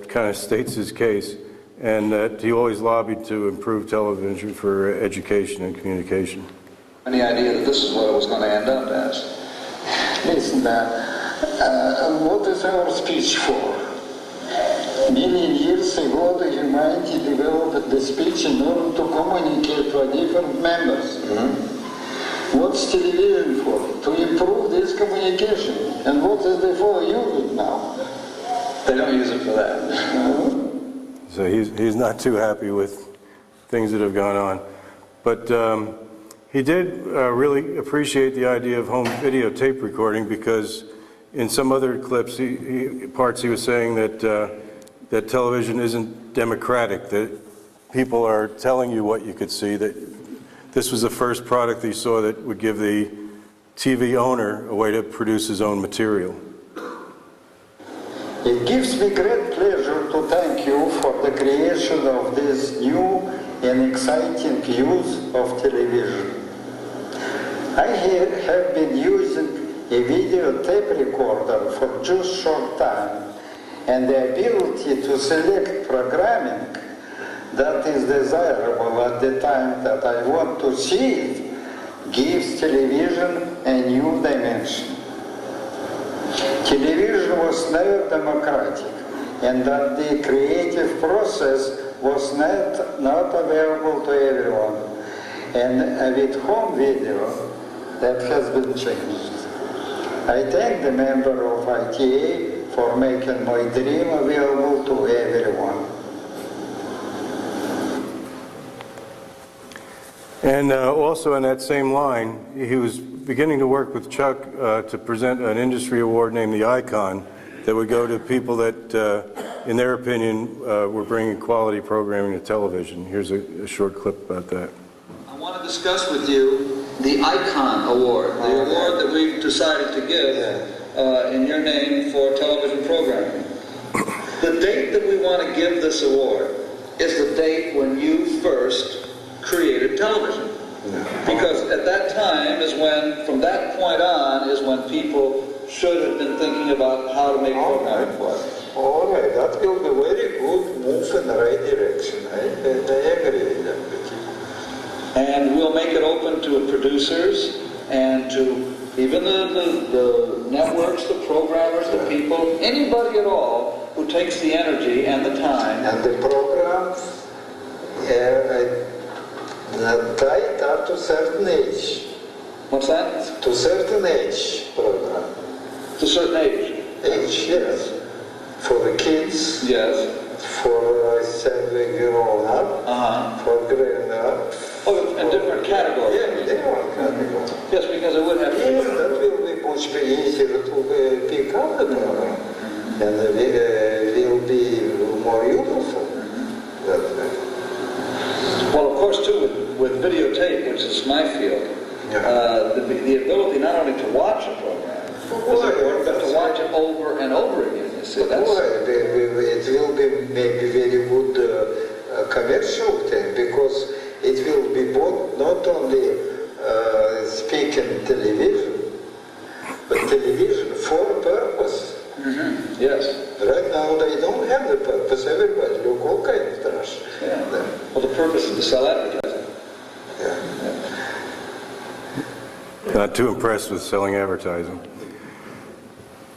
kind of states his case, and that he always lobbied to improve television for education and communication. Any idea that this is what it was going to end up as? Listen, what is our speech for? Many years ago, the humanity developed the speech in order to communicate with different members. What's television for? To improve this communication. And what is they for? Use it now. They don't use it for that. So he's not too happy with things that have gone on. But he did really appreciate the idea of home video tape recording, because in some other clips, parts he was saying that that television isn't democratic, that people are telling you what you could see, that this was the first product he saw that would give the TV owner a way to produce his own material. It gives me great pleasure to thank you for the creation of this new and exciting use of television. I have been using a video tape recorder for just short time, and the ability to select programming that is desirable at the time that I want to see it gives television a new dimension. Television was never democratic, and that the creative process was not available to everyone. And with home video, that has been changed. I thank the member of ITA for making my dream available to everyone. And also in that same line, he was beginning to work with Chuck to present an industry award named the Icon that would go to people that, in their opinion, were bringing quality programming to television. Here's a short clip about that. I want to discuss with you the Icon Award, the award that we've decided to give in your name for television programming. The date that we want to give this award is the date when you first created television. Because at that time is when, from that point on, is when people should have been thinking about how to make programming for it. All right, that will be very good move in the right direction. I agree with that. And we'll make it open to producers and to even the networks, the programmers, the people, anybody at all who takes the energy and the time. And the programs tied up to certain age. What's that? To certain age program. To a certain age? Age, yes. For the kids. Yes. For grown up. For grown up. Oh, and different categories. Yeah, different categories. Yes, because it would have. Yes, that will be much easier to pick up the program. And it will be more useful. Well, of course, too, with videotape, which is my field, the ability not only to watch a program, but to watch it over and over again. You see, that's... It will be maybe very good commercial thing, because it will be bought not only speaking television, but television for purpose. Yes. Right now they don't have the purpose. Everybody look all kind of trash. Yeah. Well, the purpose is to sell advertising. Not too impressed with selling advertising.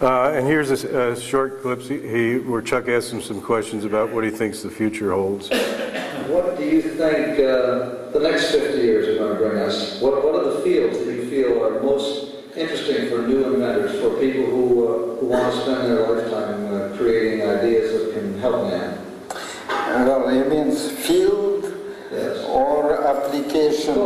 And here's a short clip where Chuck asked him some questions about what he thinks the future holds. What do you think the next 50 years are going to bring us? What are the fields that you feel are most interesting for new inventors, for people who want to spend their lifetime creating ideas that can help man? Well, you mean field or application?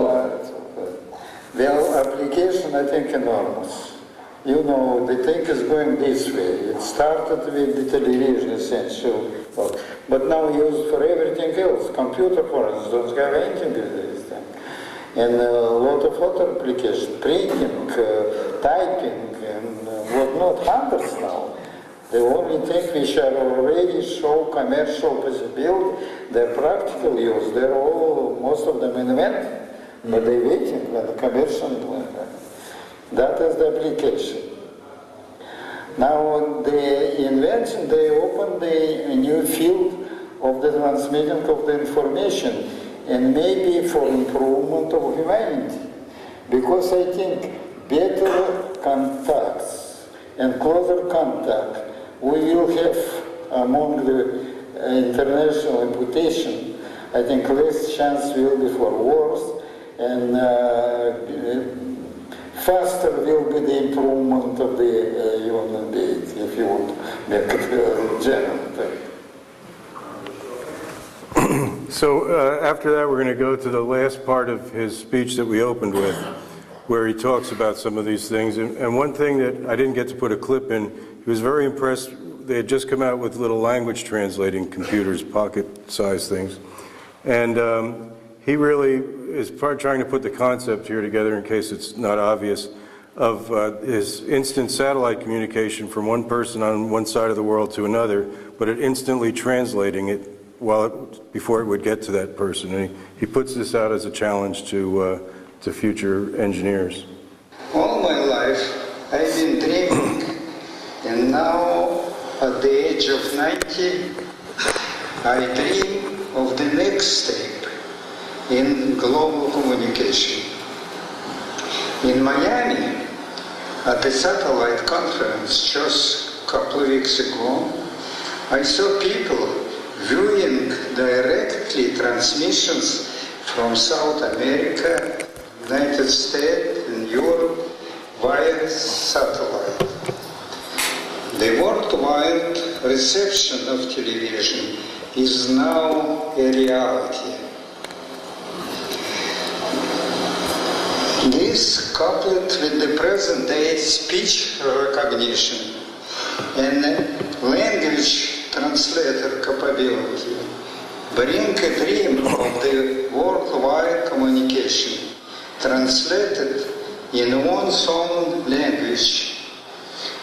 Well, application I think enormous. You know, the thing is going this way. It started with the television essentially, but now used for everything else. Computer, for instance, don't have anything with this thing. And a lot of other applications, printing, typing, and whatnot, hundreds now. The only thing which are already show commercial possibility, they're practical use, they're all, most of them invented, but they're waiting for the commercial implement. That is the application. Now, the invention, they opened a new field of the transmitting of the information, and maybe for improvement of humanity. Because I think better contacts and closer contact we will have among the international reputation. I think less chance will be for wars, and faster will be the improvement of the human being, if you want to make it general. So after that, we're going to go to the last part of his speech that we opened with, where he talks about some of these things. And one thing that I didn't get to put a clip in, he was very impressed. They had just come out with little language translating computers, pocket-sized things. And he really is trying to put the concept here together, in case it's not obvious, of his instant satellite communication from one person on one side of the world to another, but it instantly translating it before it would get to that person. And he puts this out as a challenge to future engineers. All my life I've been dreaming, and now at the age of 90, I dream of the next step in global communication. In Miami, at the satellite conference just a couple of weeks ago, I saw people viewing directly transmissions from South America, United States, and Europe via satellite. The worldwide reception of television is now a reality. This, coupled with the present-day speech recognition and language translator capability, bring a dream of the worldwide communication translated in one's own language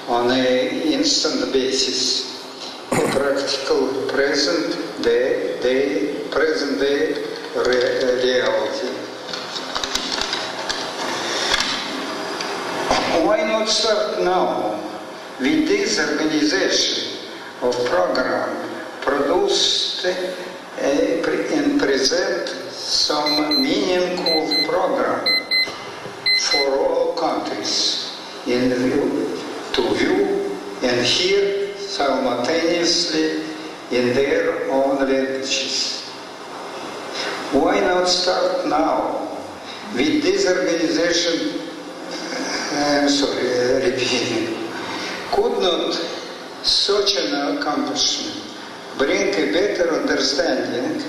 on an instant basis, a practical present-day reality. Why not start now with this organization of program produced and present some meaningful program for all countries in view, to view and hear simultaneously in their own languages. Why not start now with this organization? I'm sorry, repeating. Could not such an accomplishment bring a better understanding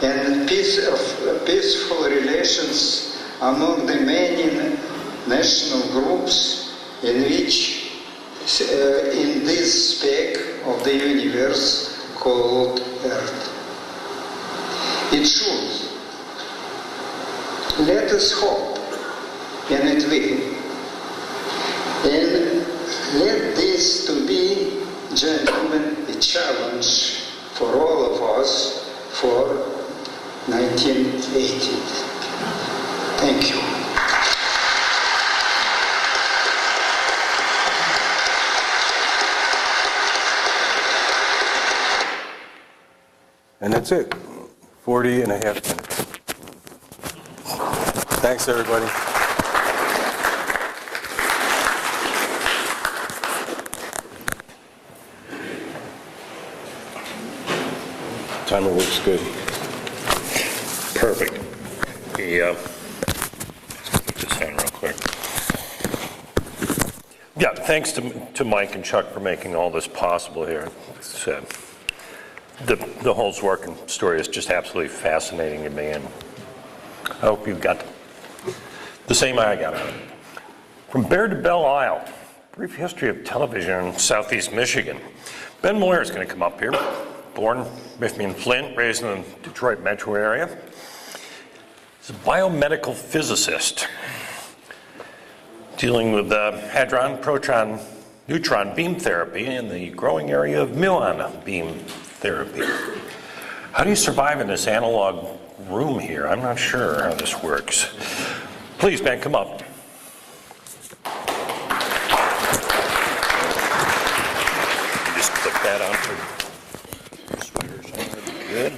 and peaceful relations among the many national groups in which, in this speck of the universe called Earth? It should. Let us hope, and it will. And let this to be, gentlemen, a challenge for all of us for 1980. Thank you. And that's it. 40 and a half minutes. Thanks, everybody. Timer works good. Perfect. Let's put this in real quick. Yeah, thanks to Mike and Chuck for making all this possible here. It's, the whole Zworykin story is just absolutely fascinating to me, and I hope you've got the same I got out of it. From Bear to Belle Isle, brief history of television in Southeast Michigan. Ben Moyer is going to come up here. Born in Flint, raised in the Detroit metro area. He's a biomedical physicist dealing with hadron, proton, neutron beam therapy in the growing area of muon beam therapy. How do you survive in this analog room here? I'm not sure how this works. Please, Ben, come up. Just click that onto the sweater somewhere. Good.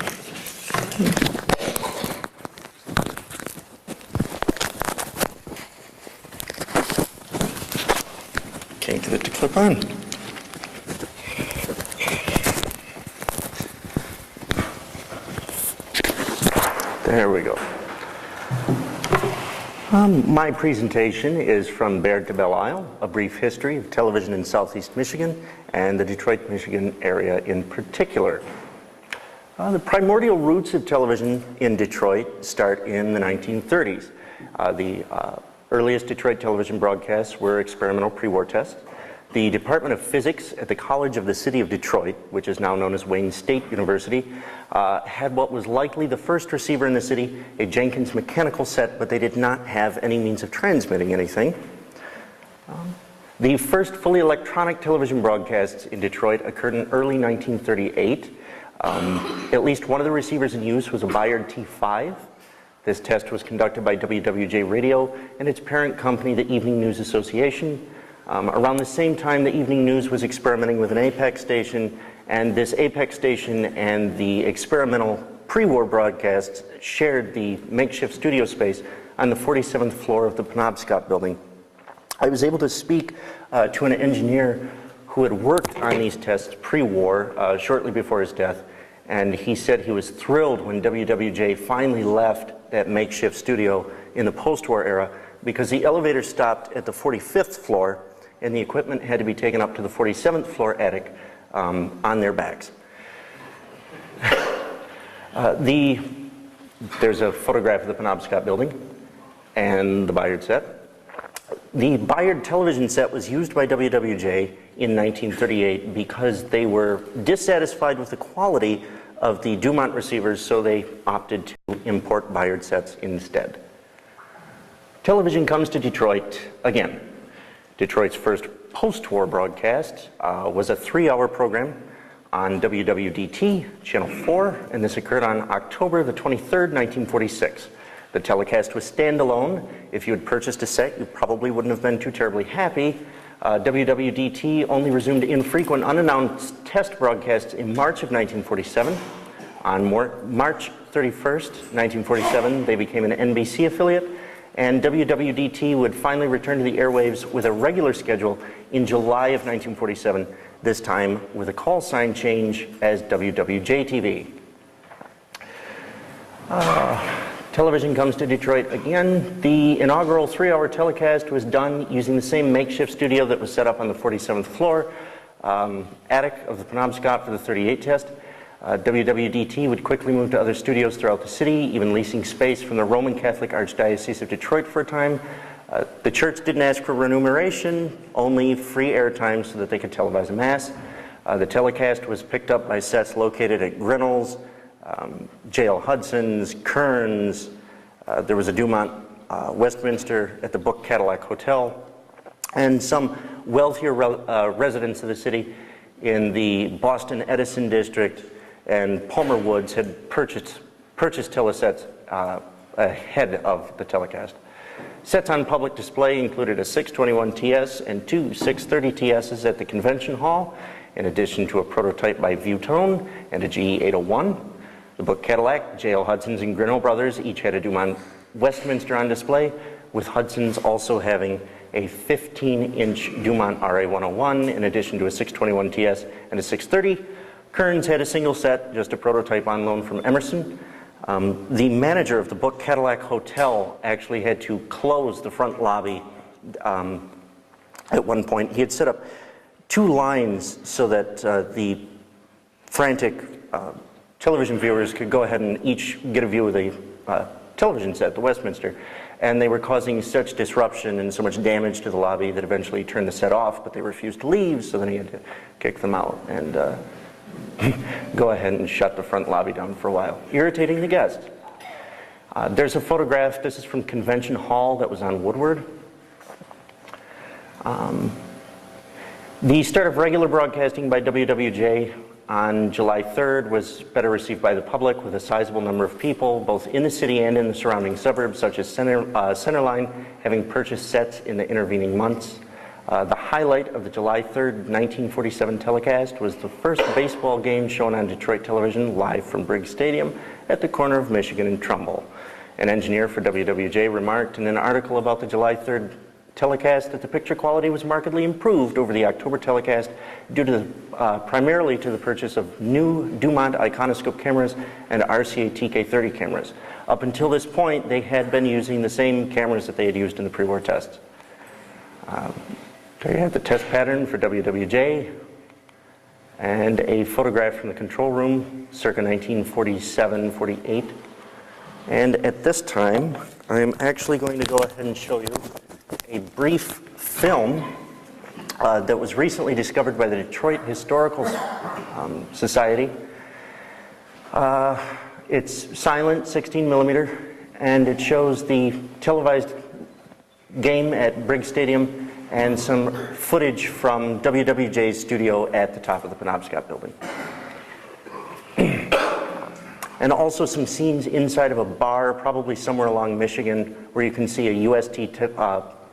Can't get it to clip on. There we go. My presentation is From Bear to Belle Isle, a brief history of television in Southeast Michigan and the Detroit, Michigan area in particular. The primordial roots of television in Detroit start in the 1930s. The earliest Detroit television broadcasts were experimental pre-war tests. The Department of Physics at the College of the City of Detroit, which is now known as Wayne State University, had what was likely the first receiver in the city, a Jenkins mechanical set, but they did not have any means of transmitting anything. The first fully electronic television broadcasts in Detroit occurred in early 1938. At least one of the receivers in use was a Bayard T5. This test was conducted by WWJ Radio and its parent company, the Evening News Association. Around the same time, the Evening News was experimenting with an APEX station, and this APEX station and the experimental pre-war broadcasts shared the makeshift studio space on the 47th floor of the Penobscot building. I was able to speak to an engineer who had worked on these tests pre-war, shortly before his death, and he said he was thrilled when WWJ finally left that makeshift studio in the post-war era, because the elevator stopped at the 45th floor and the equipment had to be taken up to the 47th floor attic on their backs. There's a photograph of the Penobscot building and the Bayard set. The Bayard television set was used by WWJ in 1938 because they were dissatisfied with the quality of the Dumont receivers, so they opted to import Bayard sets instead. Television comes to Detroit again. Detroit's first post-war broadcast was a 3-hour program on WWDT, Channel 4, and this occurred on October the 23rd, 1946. The telecast was standalone. If you had purchased a set, you probably wouldn't have been too terribly happy. WWDT only resumed infrequent, unannounced test broadcasts in March of 1947. On March 31st, 1947, they became an NBC affiliate, and WWDT would finally return to the airwaves with a regular schedule in July of 1947, this time with a call sign change as WWJ-TV. Television comes to Detroit again. The inaugural 3-hour telecast was done using the same makeshift studio that was set up on the 47th floor attic of the Penobscot for the 38 test. WWDT would quickly move to other studios throughout the city, even leasing space from the Roman Catholic Archdiocese of Detroit for a time. The church didn't ask for remuneration, only free airtime so that they could televise a mass. The telecast was picked up by sets located at Grinnell's, J.L. Hudson's, Kearns. There was a Dumont Westminster at the Book Cadillac Hotel, and some wealthier residents of the city in the Boston Edison district and Palmer Woods had purchased purchased telesets ahead of the telecast. Sets on public display included a 621 TS and two 630 TSs at the convention hall, in addition to a prototype by Viewtone and a GE801. The Book Cadillac, J.L. Hudson's, and Grinnell Brothers each had a Dumont Westminster on display, with Hudson's also having a 15-inch Dumont RA101 in addition to a 621 TS and a 630. Kearns had a single set, just a prototype on loan from Emerson. The manager of the Book Cadillac Hotel actually had to close the front lobby at one point. He had set up 2 lines so that the frantic television viewers could go ahead and each get a view of the television set, the Westminster. And they were causing such disruption and so much damage to the lobby that eventually he turned the set off, but they refused to leave, so then he had to kick them out and go ahead and shut the front lobby down for a while, irritating the guests. There's a photograph, this is from Convention Hall, that was on Woodward. The start of regular broadcasting by WWJ on July 3rd was better received by the public, with a sizable number of people, both in the city and in the surrounding suburbs, such as Centerline, having purchased sets in the intervening months. The highlight of the July 3rd, 1947 telecast was the first baseball game shown on Detroit television live from Briggs Stadium at the corner of Michigan and Trumbull. An engineer for WWJ remarked in an article about the July 3rd telecast that the picture quality was markedly improved over the October telecast due to primarily to the purchase of new Dumont iconoscope cameras and RCA TK30 cameras. Up until this point, they had been using the same cameras that they had used in the pre-war tests. There you have the test pattern for WWJ and a photograph from the control room circa 1947-48. And at this time, I'm actually going to go ahead and show you a brief film that was recently discovered by the Detroit Historical Society. It's silent, 16 millimeter, and it shows the televised game at Briggs Stadium and some footage from WWJ's studio at the top of the Penobscot building. And also some scenes inside of a bar, probably somewhere along Michigan, where you can see a UST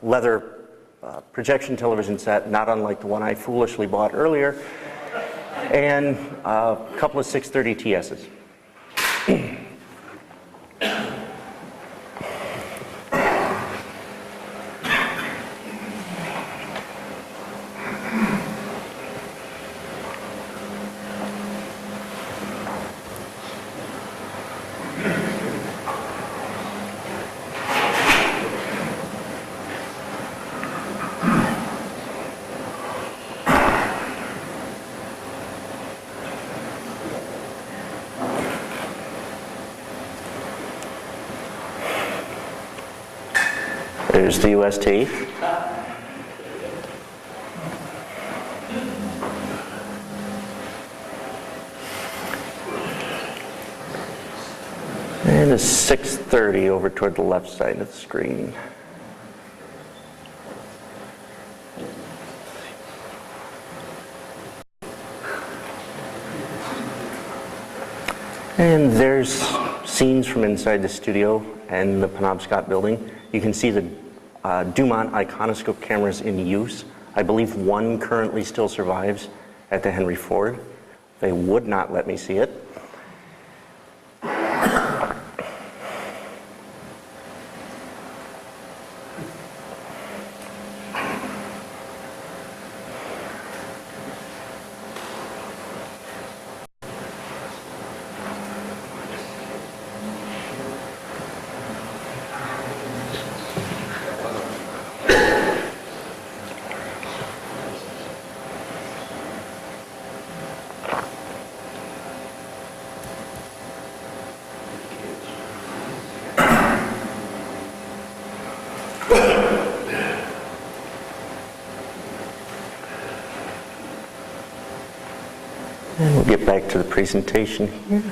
leather projection television set, not unlike the one I foolishly bought earlier, and a couple of 630 TSs. There's the UST. And a 630 over toward the left side of the screen. And there's scenes from inside the studio and the Penobscot building. You can see the Dumont iconoscope cameras in use. I believe one currently still survives at the Henry Ford. They would not let me see it. And we'll get back to the presentation here.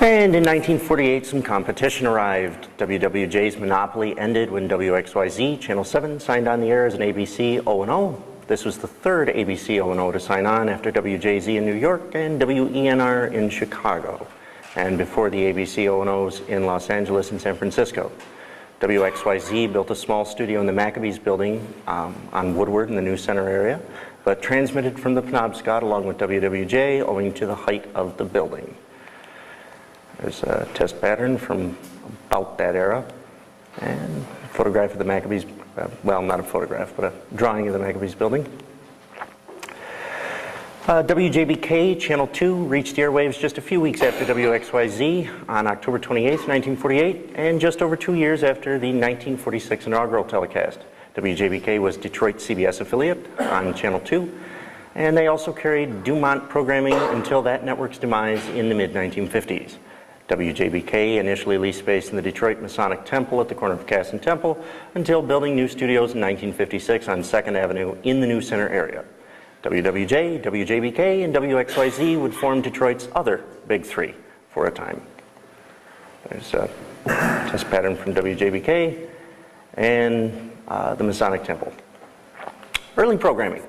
And in 1948, some competition arrived. WWJ's monopoly ended when WXYZ, Channel 7, signed on the air as an ABC O&O. This was the third ABC O&O to sign on after WJZ in New York and WENR in Chicago, and before the ABC O&Os in Los Angeles and San Francisco. WXYZ built a small studio in the Maccabees building on Woodward in the New Center area, but transmitted from the Penobscot along with WWJ owing to the height of the building. There's a test pattern from about that era, and a photograph of the Maccabees, well, not a photograph, but a drawing of the Maccabees building. WJBK Channel 2 reached the airwaves just a few weeks after WXYZ on October 28, 1948, and just over 2 years after the 1946 inaugural telecast. WJBK was Detroit's CBS affiliate on Channel 2, and they also carried Dumont programming until that network's demise in the mid-1950s. WJBK initially leased space in the Detroit Masonic Temple at the corner of Cass and Temple until building new studios in 1956 on 2nd Avenue in the New Center area. WWJ, WJBK, and WXYZ would form Detroit's other big three for a time. There's a test pattern from WJBK and the Masonic Temple. Early programming.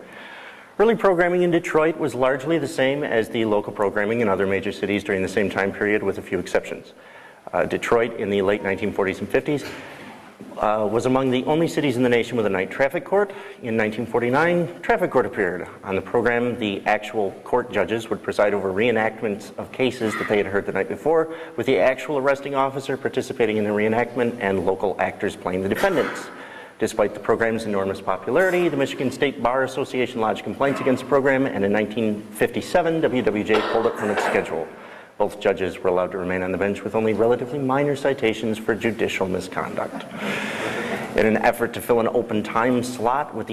Early programming in Detroit was largely the same as the local programming in other major cities during the same time period, with a few exceptions. Detroit in the late 1940s and 50s was among the only cities in the nation with a night traffic court. In 1949, traffic court appeared. On the program, the actual court judges would preside over reenactments of cases that they had heard the night before, with the actual arresting officer participating in the reenactment and local actors playing the defendants. Despite the program's enormous popularity, the Michigan State Bar Association lodged complaints against the program, and in 1957, WWJ pulled it from its schedule. Both judges were allowed to remain on the bench with only relatively minor citations for judicial misconduct. In an effort to fill an open time slot with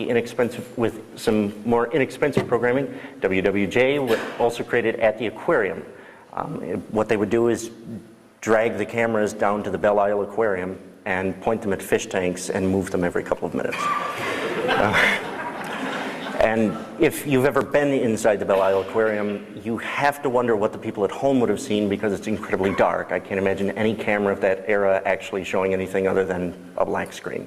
some more inexpensive programming, WWJ also created At the Aquarium. What they would do is drag the cameras down to the Belle Isle Aquarium and point them at fish tanks and move them every couple of minutes. And if you've ever been inside the Belle Isle Aquarium, you have to wonder what the people at home would have seen because it's incredibly dark. I can't imagine any camera of that era actually showing anything other than a black screen.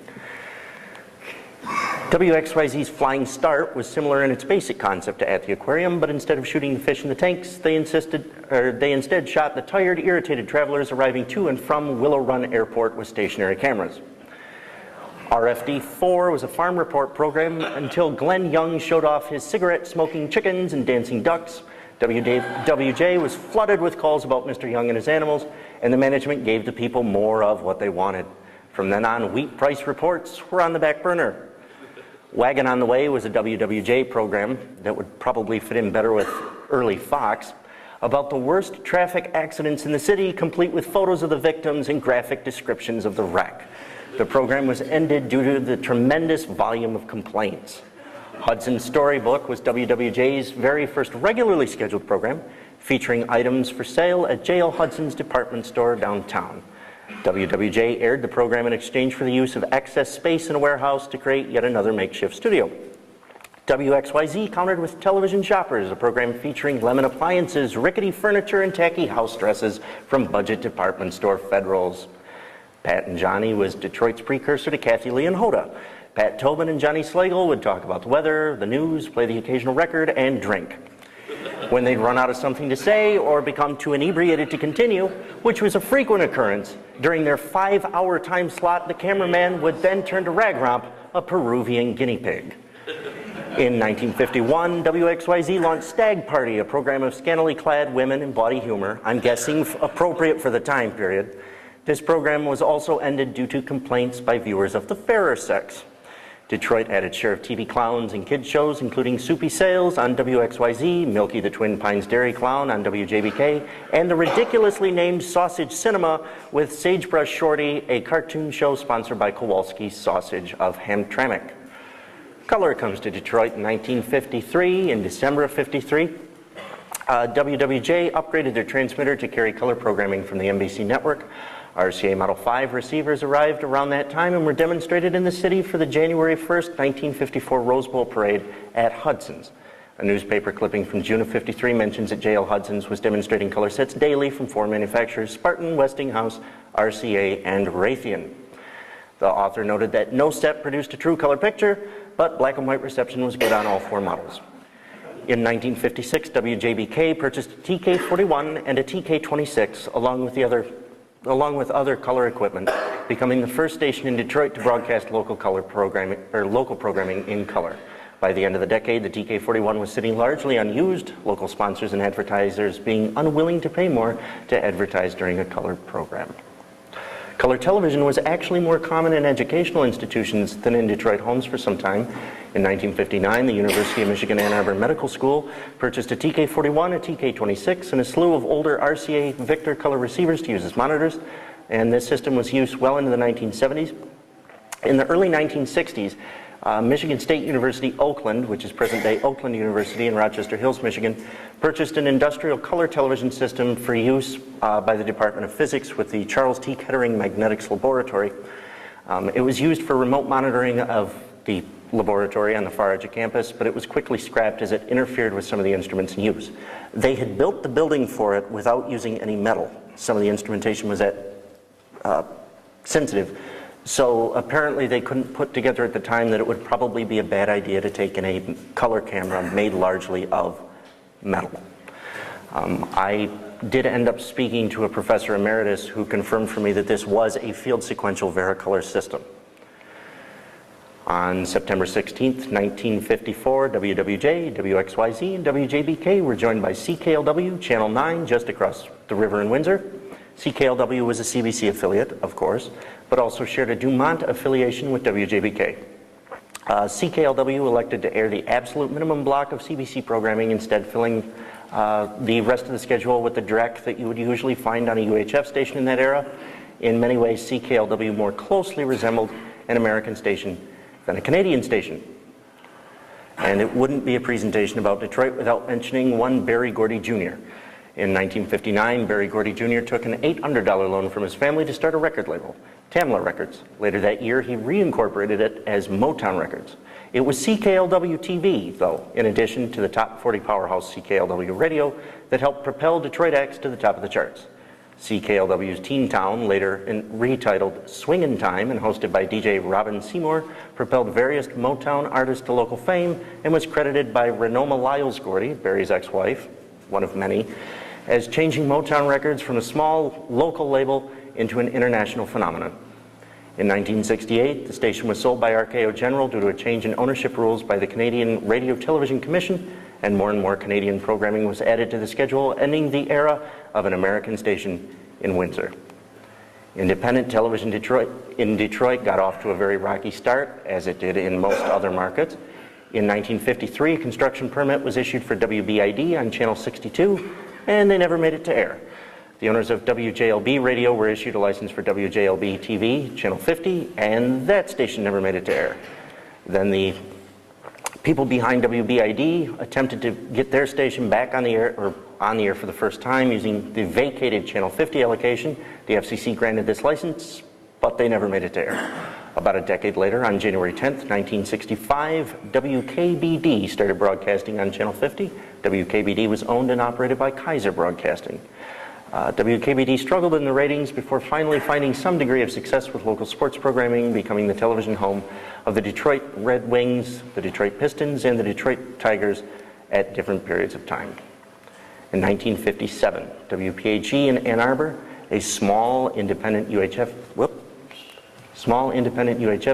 WXYZ's Flying Start was similar in its basic concept to At the Aquarium, but instead of shooting the fish in the tanks, they instead shot the tired, irritated travelers arriving to and from Willow Run Airport with stationary cameras. RFD4 was a farm report program until Glenn Young showed off his cigarette-smoking chickens and dancing ducks. WJ was flooded with calls about Mr. Young and his animals, and the management gave the people more of what they wanted. From then on, wheat price reports were on the back burner. Wagon on the Way was a WWJ program that would probably fit in better with early Fox, about the worst traffic accidents in the city, complete with photos of the victims and graphic descriptions of the wreck. The program was ended due to the tremendous volume of complaints. Hudson's Storybook was WWJ's very first regularly scheduled program, featuring items for sale at J.L. Hudson's department store downtown. WWJ aired the program in exchange for the use of excess space in a warehouse to create yet another makeshift studio. WXYZ countered with Television Shoppers, a program featuring lemon appliances, rickety furniture, and tacky house dresses from budget department store Federals. Pat and Johnny was Detroit's precursor to Kathy Lee and Hoda. Pat Tobin and Johnny Slagle would talk about the weather, the news, play the occasional record, and drink. When they'd run out of something to say or become too inebriated to continue, which was a frequent occurrence, during their 5-hour time slot, the cameraman would then turn to Ragromp, a Peruvian guinea pig. In 1951, WXYZ launched Stag Party, a program of scantily clad women and bawdy humor, I'm guessing appropriate for the time period. This program was also ended due to complaints by viewers of the fairer sex. Detroit had its share of TV clowns and kids shows, including Soupy Sales on WXYZ, Milky the Twin Pines Dairy Clown on WJBK, and the ridiculously named Sausage Cinema with Sagebrush Shorty, a cartoon show sponsored by Kowalski's Sausage of Hamtramck. Color comes to Detroit in 1953. In December of 53, WWJ upgraded their transmitter to carry color programming from the NBC network. RCA Model 5 receivers arrived around that time and were demonstrated in the city for the January 1st, 1954 Rose Bowl parade at Hudson's. A newspaper clipping from June of '53 mentions that J.L. Hudson's was demonstrating color sets daily from 4 manufacturers: Spartan, Westinghouse, RCA, and Raytheon. The author noted that no set produced a true color picture, but black and white reception was good on all 4 models. In 1956, WJBK purchased a TK41 and a TK26 along with other color equipment, becoming the first station in Detroit to broadcast local programming in color. By the end of the decade, the TK41 was sitting largely unused, local sponsors and advertisers being unwilling to pay more to advertise during a color program. Color television was actually more common in educational institutions than in Detroit homes for some time. In 1959, the University of Michigan Ann Arbor Medical School purchased a TK41, a TK26, and a slew of older RCA Victor color receivers to use as monitors, and this system was used well into the 1970s. In the early 1960s, Michigan State University Oakland, which is present-day Oakland University in Rochester Hills, Michigan, purchased an industrial color television system for use by the Department of Physics with the Charles T. Kettering Magnetics Laboratory. It was used for remote monitoring of the laboratory on the far edge of campus, but it was quickly scrapped as it interfered with some of the instruments in use. They had built the building for it without using any metal. Some of the instrumentation was sensitive. So apparently they couldn't put together at the time that it would probably be a bad idea to take in a color camera made largely of metal. I did end up speaking to a professor emeritus who confirmed for me that this was a field sequential Vericolor system. On September 16th, 1954, WWJ, WXYZ, and WJBK were joined by CKLW, Channel 9, just across the river in Windsor. CKLW was a CBC affiliate, of course, but also shared a Dumont affiliation with WJBK. CKLW elected to air the absolute minimum block of CBC programming, instead filling the rest of the schedule with the dreck that you would usually find on a UHF station in that era. In many ways, CKLW more closely resembled an American station than a Canadian station. And it wouldn't be a presentation about Detroit without mentioning one Barry Gordy Jr. In 1959, Barry Gordy Jr. took an $800 loan from his family to start a record label, Tamla Records. Later that year, he reincorporated it as Motown Records. It was CKLW TV, though, in addition to the top 40 powerhouse CKLW radio, that helped propel Detroit acts to the top of the charts. CKLW's Teen Town, later retitled Swingin' Time and hosted by DJ Robin Seymour, propelled various Motown artists to local fame and was credited by Renoma Lyles Gordy, Barry's ex-wife, one of many, as changing Motown Records from a small local label into an international phenomenon. In 1968, the station was sold by RKO General due to a change in ownership rules by the Canadian Radio Television Commission, and more Canadian programming was added to the schedule, ending the era of an American station in Windsor. Independent television in Detroit got off to a very rocky start, as it did in most other markets. In 1953, a construction permit was issued for WBID on Channel 62, and they never made it to air. The owners of WJLB Radio were issued a license for WJLB TV, Channel 50, and that station never made it to air. Then the people behind WBID attempted to get their station back on the air for the first time using the vacated Channel 50 allocation. The FCC granted this license, but they never made it to air. About a decade later, on January 10th, 1965, WKBD started broadcasting on Channel 50. WKBD was owned and operated by Kaiser Broadcasting. WKBD struggled in the ratings before finally finding some degree of success with local sports programming, becoming the television home of the Detroit Red Wings, the Detroit Pistons, and the Detroit Tigers at different periods of time. In 1957, WPAG in Ann Arbor, a small independent UHF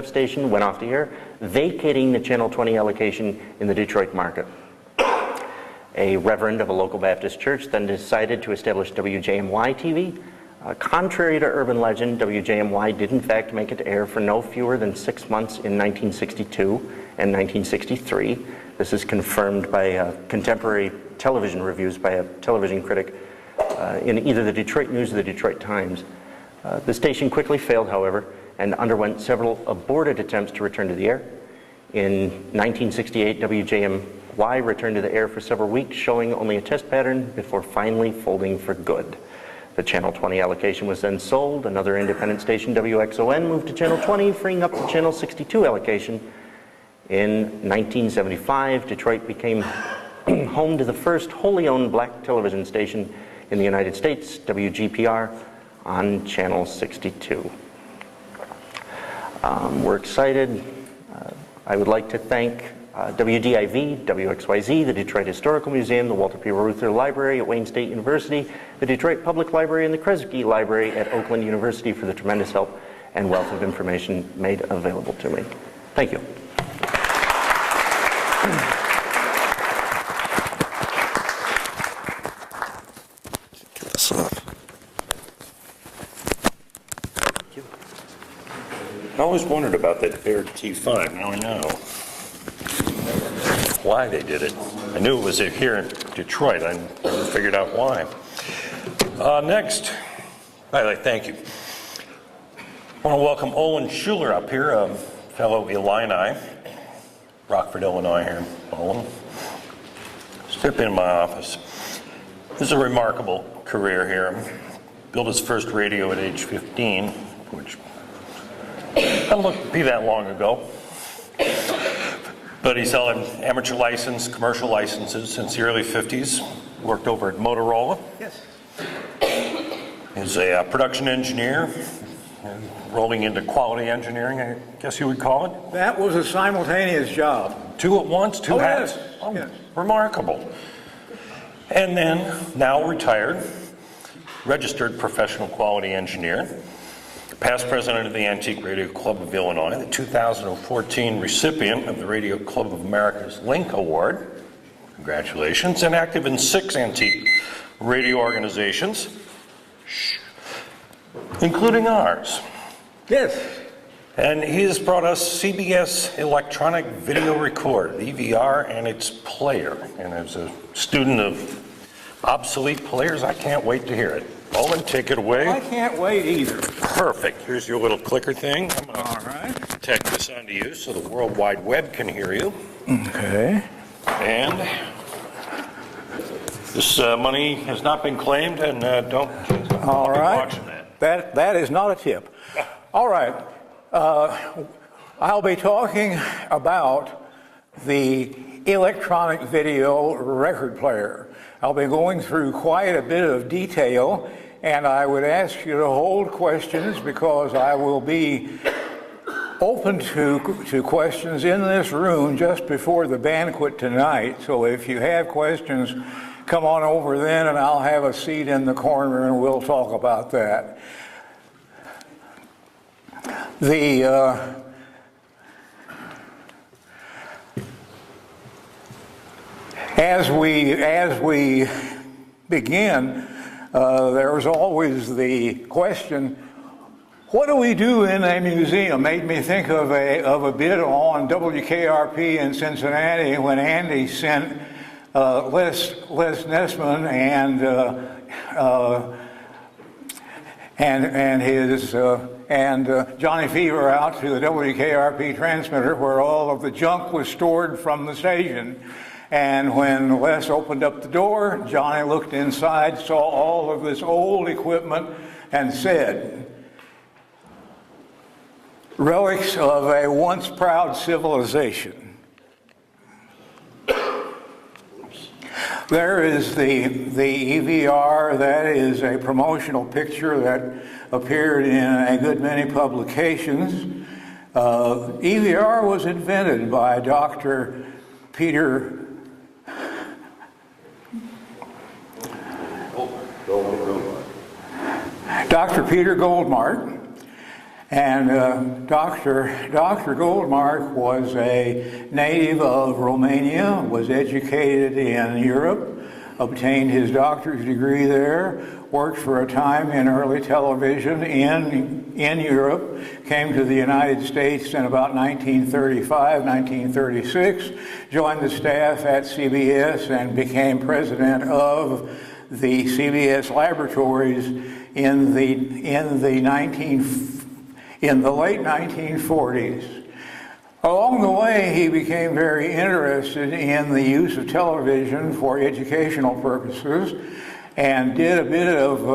station, went off the air, vacating the Channel 20 allocation in the Detroit market. A reverend of a local Baptist church then decided to establish WJMY TV. Contrary to urban legend, WJMY did in fact make it to air for no fewer than 6 months in 1962 and 1963. This is confirmed by contemporary television reviews by a television critic in either the Detroit News or the Detroit Times. The station quickly failed, however, and underwent several aborted attempts to return to the air. In 1968, WJMY returned to the air for several weeks, showing only a test pattern before finally folding for good. The Channel 20 allocation was then sold. Another independent station, WXON, moved to Channel 20, freeing up the Channel 62 allocation. In 1975, Detroit became home to the first wholly owned black television station in the United States, WGPR, on Channel 62. We're excited. I would like to thank WDIV, WXYZ, the Detroit Historical Museum, the Walter P. Reuther Library at Wayne State University, the Detroit Public Library, and the Kresge Library at Oakland University for the tremendous help and wealth of information made available to me. Thank you. Get this up. I always wondered about that Baird T5. Now I know why they did it. I knew it was here in Detroit. I never figured out why. Next, thank you. I want to welcome Olin Schuler up here, a fellow Illini, Rockford, Illinois here. Olin, step in my office. This is a remarkable career here. Built his first radio at age 15, which doesn't look to be that long ago. But he's held an amateur license, commercial licenses since the early 50s. Worked over at Motorola. Yes. He's a production engineer, rolling into quality engineering, I guess you would call it. That was a simultaneous job. Two at once, two hats. Yes. Oh, yes. Remarkable. And then, now retired, registered professional quality engineer, past president of the Antique Radio Club of Illinois, the 2014 recipient of the Radio Club of America's Link Award. Congratulations. And active in 6 antique radio organizations, including ours. Yes. And he has brought us CBS Electronic Video Recorder, EVR, and its player. And as a student of obsolete players, I can't wait to hear it. Olin, take it away. I can't wait either. Perfect. Here's your little clicker thing. I'm going All right. to tack this onto you so the World Wide Web can hear you. Okay. And this money has not been claimed, and don't All be right. watching that. That is not a tip. All right. I'll be talking about the electronic video record player. I'll be going through quite a bit of detail, and I would ask you to hold questions because I will be open to questions in this room just before the banquet tonight. So if you have questions, come on over then, and I'll have a seat in the corner, and we'll talk about that. As we begin, there's always the question, what do we do in a museum? Made me think of a bit on WKRP in Cincinnati when Andy sent Les Nessman and Johnny Fever out to the WKRP transmitter where all of the junk was stored from the station. And when Les opened up the door, Johnny looked inside, saw all of this old equipment, and said, "Relics of a once proud civilization." There is the EVR. That is a promotional picture that appeared in a good many publications. EVR was invented by Dr. Peter Goldmark. And Dr. Goldmark was a native of Romania, was educated in Europe, obtained his doctor's degree there, worked for a time in early television in Europe, came to the United States in about 1935, 1936, joined the staff at CBS and became president of the CBS laboratories in the late 1940s. Along the way, he became very interested in the use of television for educational purposes and did a bit of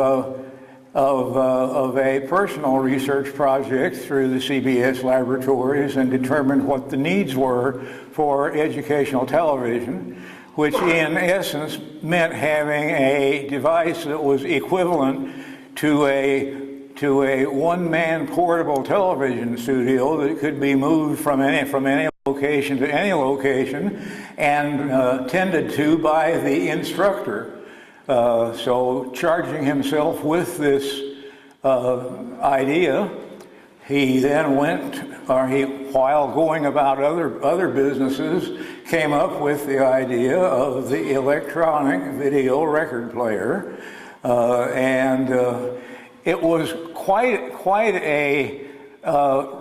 a personal research project through the CBS laboratories and determined what the needs were for educational television. which in essence meant having a device that was equivalent to a one-man portable television studio that could be moved from any location to any location and tended to by the instructor. So charging himself with this idea, he then while going about other businesses, came up with the idea of the electronic video record player, and it was quite a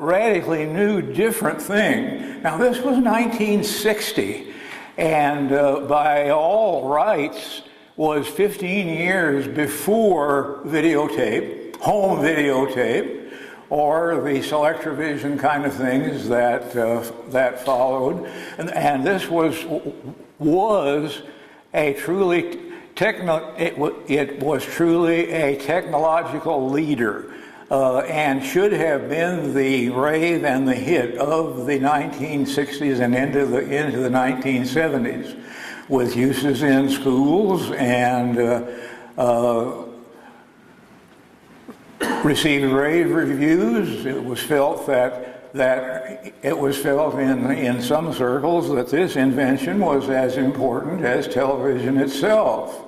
radically new, different thing. Now, this was 1960, and by all rights, was 15 years before videotape, home videotape, or the Selectrovision kind of things that followed, and this was a truly it was truly a technological leader, and should have been the rave and the hit of the 1960s and into the 1970s, with uses in schools and received rave reviews. It was felt that it was felt in some circles that this invention was as important as television itself.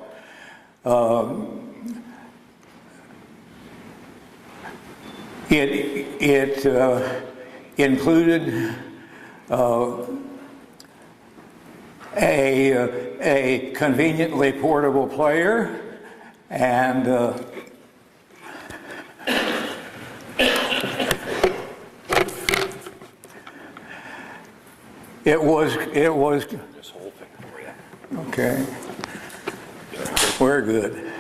It included a conveniently portable player, and it was This whole thing for you. okay. We're good.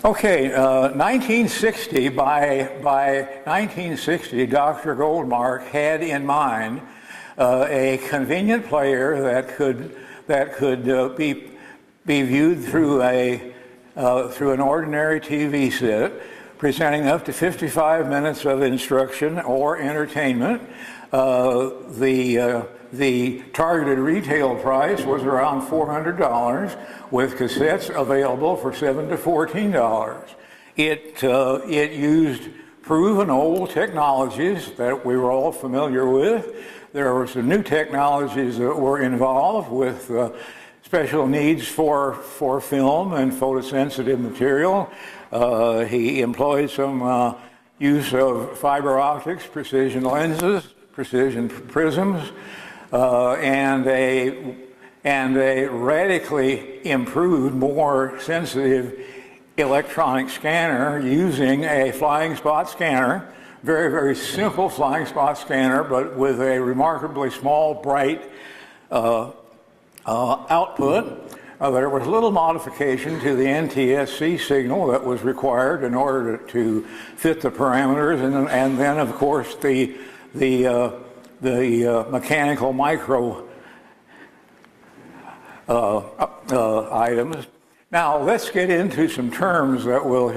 Okay, 1960. By 1960, Dr. Goldmark had in mind a convenient player that could be viewed through an ordinary TV set, presenting up to 55 minutes of instruction or entertainment. The targeted retail price was around $400, with cassettes available for $7 to $14. It used proven old technologies that we were all familiar with. There were some new technologies that were involved with special needs for film and photosensitive material. He employed some use of fiber optics, precision lenses, precision prisms, and a radically improved, more sensitive electronic scanner using a flying spot scanner. Very, very simple flying spot scanner, but with a remarkably small, bright output. There was little modification to the NTSC signal that was required in order to fit the parameters, and then, of course, the mechanical micro items. Now let's get into some terms that will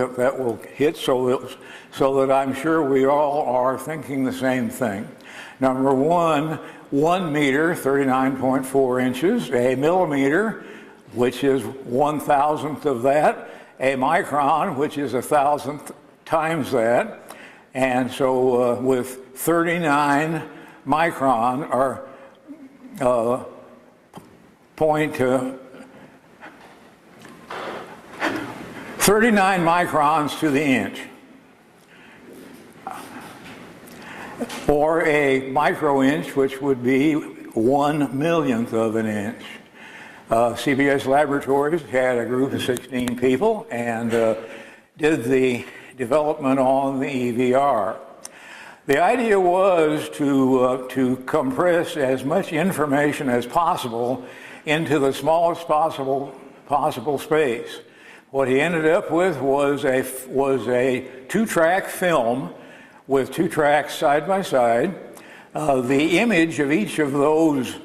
hit so that I'm sure we all are thinking the same thing. Number one, 1 meter, 39.4 inches, a millimeter, which is 1,000th of that, a micron, which is 1,000th times that, and so with 39 micron or 39 microns to the inch, or a micro inch, which would be 1/1,000,000th of an inch. CBS Laboratories had a group of 16 people and did the development on the EVR. The idea was to compress as much information as possible into the smallest possible space. What he ended up with was a 2-track film with 2 tracks side by side. The image of each of those,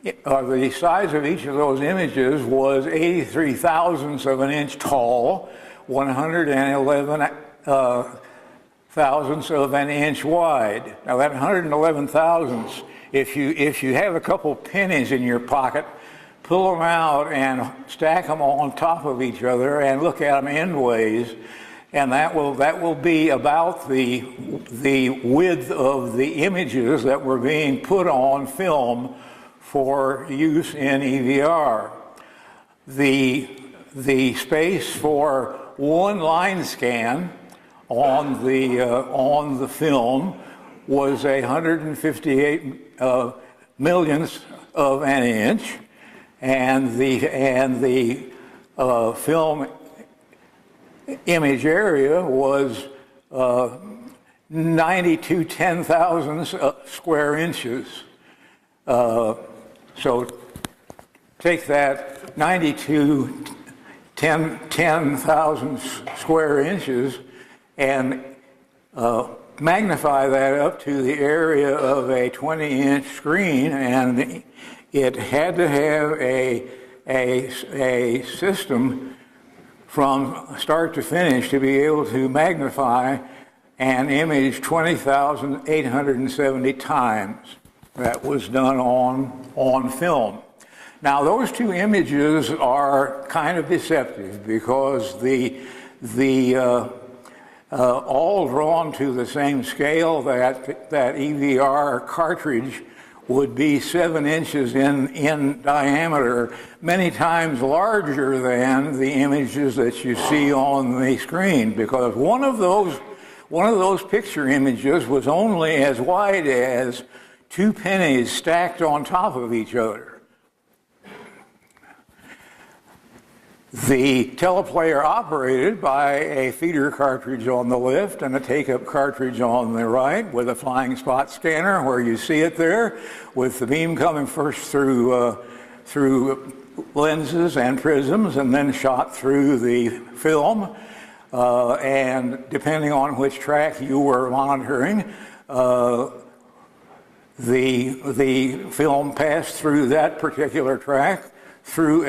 the size of each of those images was 83 thousandths of an inch tall, 111 thousandths of an inch wide. Now that 111 thousandths if you have a couple pennies in your pocket, pull them out and stack them on top of each other and look at them endways, and that will be about the width of the images that were being put on film for use in EVR. The space for one line scan on the film was 158 millionths of an inch, and the film image area was 92 10,000 square inches. So take that 92 10,000 square inches and magnify that up to the area of a 20-inch screen, and it had to have a system from start to finish to be able to magnify an image 20,870 times. That was done on film. Now, those two images are kind of deceptive because all drawn to the same scale. That EVR cartridge would be 7 inches in diameter, many times larger than the images that you see on the screen, because one of those picture images was only as wide as 2 pennies stacked on top of each other. The teleplayer operated by a feeder cartridge on the left and a take-up cartridge on the right with a flying spot scanner where you see it there, with the beam coming first through lenses and prisms and then shot through the film. And depending on which track you were monitoring, the film passed through that particular track, through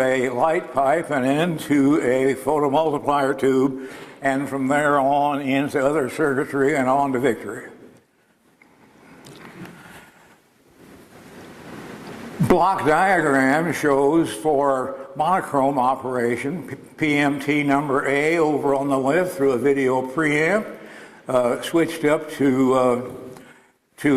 a light pipe and into a photomultiplier tube, and from there on into other circuitry and on to Victory. Block diagram shows for monochrome operation, PMT number A over on the left through a video preamp, switched up to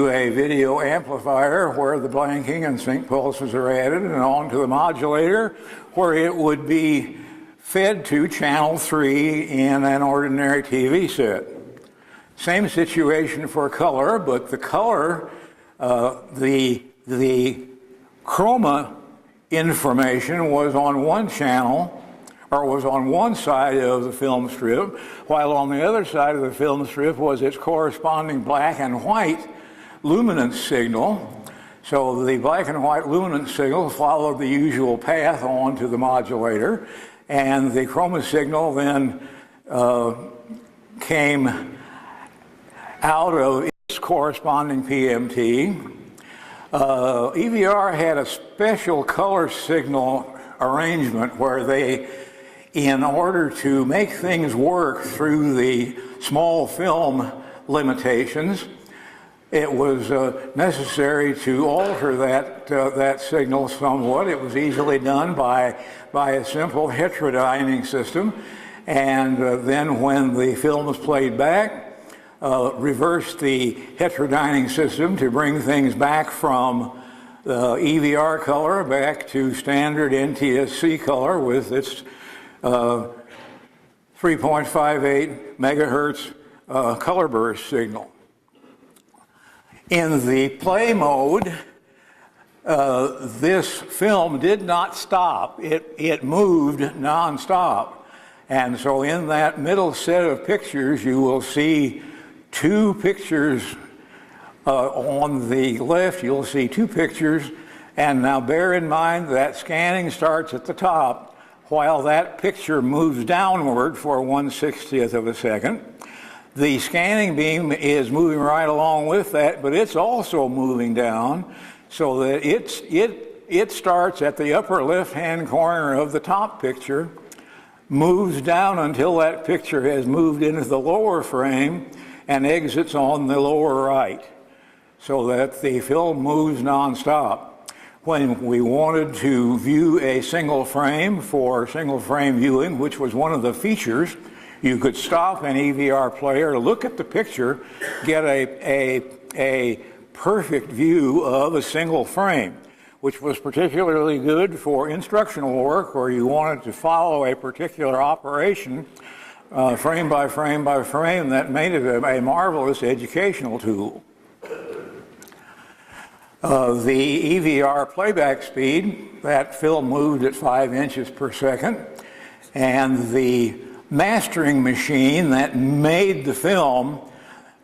a video amplifier where the blanking and sync pulses are added, and on to the modulator where it would be fed to channel 3 in an ordinary TV set. Same situation for color, but the color, the chroma information was on one channel, or was on one side of the film strip, while on the other side of the film strip was its corresponding black and white luminance signal. So the black and white luminance signal followed the usual path on to the modulator, and the chroma signal then came out of its corresponding PMT. EVR had a special color signal arrangement where they, in order to make things work through the small film limitations, it was necessary to alter that signal somewhat. It was easily done by a simple heterodyning system, and then when the film was played back, reverse the heterodyning system to bring things back from EVR color back to standard NTSC color with its 3.58 megahertz color burst signal. In the play mode, this film did not stop. It moved nonstop. And so in that middle set of pictures, you will see two pictures. On the left, you'll see two pictures. And now bear in mind that scanning starts at the top while that picture moves downward for 1/60th of a second. The scanning beam is moving right along with that, but it's also moving down so that it starts at the upper left-hand corner of the top picture, moves down until that picture has moved into the lower frame and exits on the lower right. so that the film moves nonstop. When we wanted to view a single frame for single frame viewing, which was one of the features, you could stop an EVR player, look at the picture, get a perfect view of a single frame, which was particularly good for instructional work where you wanted to follow a particular operation frame by frame by frame. That made it a marvelous educational tool. The EVR playback speed, that film moved at 5 inches per second, and the mastering machine that made the film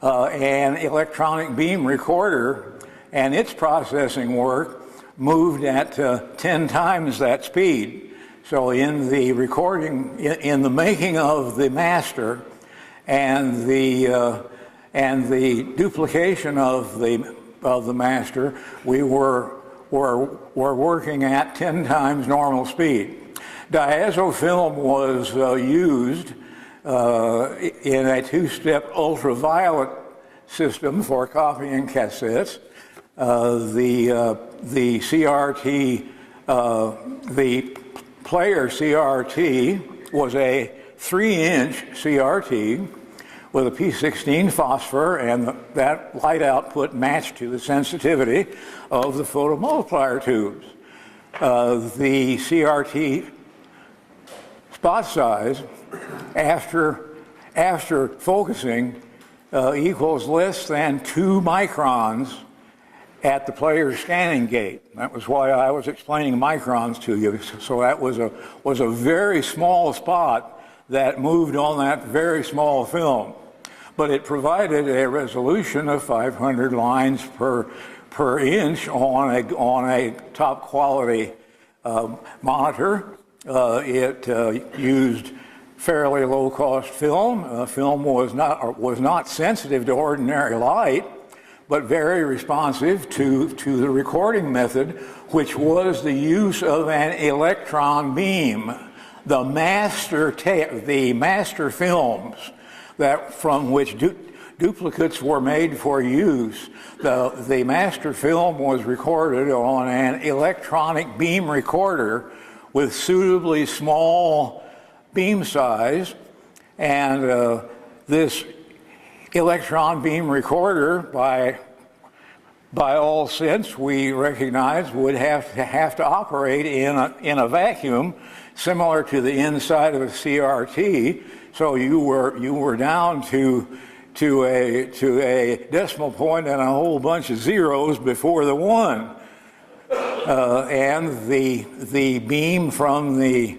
an electronic beam recorder and its processing work moved at 10 times that speed. So in the recording, in the making of the master and the duplication of the master, we were working at 10 times normal speed. Diazo film was used in a two-step ultraviolet system for copying cassettes. The CRT, the player CRT was a 3-inch CRT with a P16 phosphor, and that light output matched to the sensitivity of the photomultiplier tubes. The CRT spot size after focusing equals less than 2 microns at the player's scanning gate. That was why I was explaining microns to you. So that was a very small spot that moved on that very small film. But it provided a resolution of 500 lines per inch on a top quality monitor. It used fairly low cost film. Film was not sensitive to ordinary light, but very responsive to the recording method, which was the use of an electron beam. The master films from which duplicates were made for use, the master film was recorded on an electronic beam recorder with suitably small beam size, and this electron beam recorder, by all sense, we recognize would have to operate in a vacuum, similar to the inside of a CRT. So you were down to a decimal point and a whole bunch of zeros before the 1, and the beam from the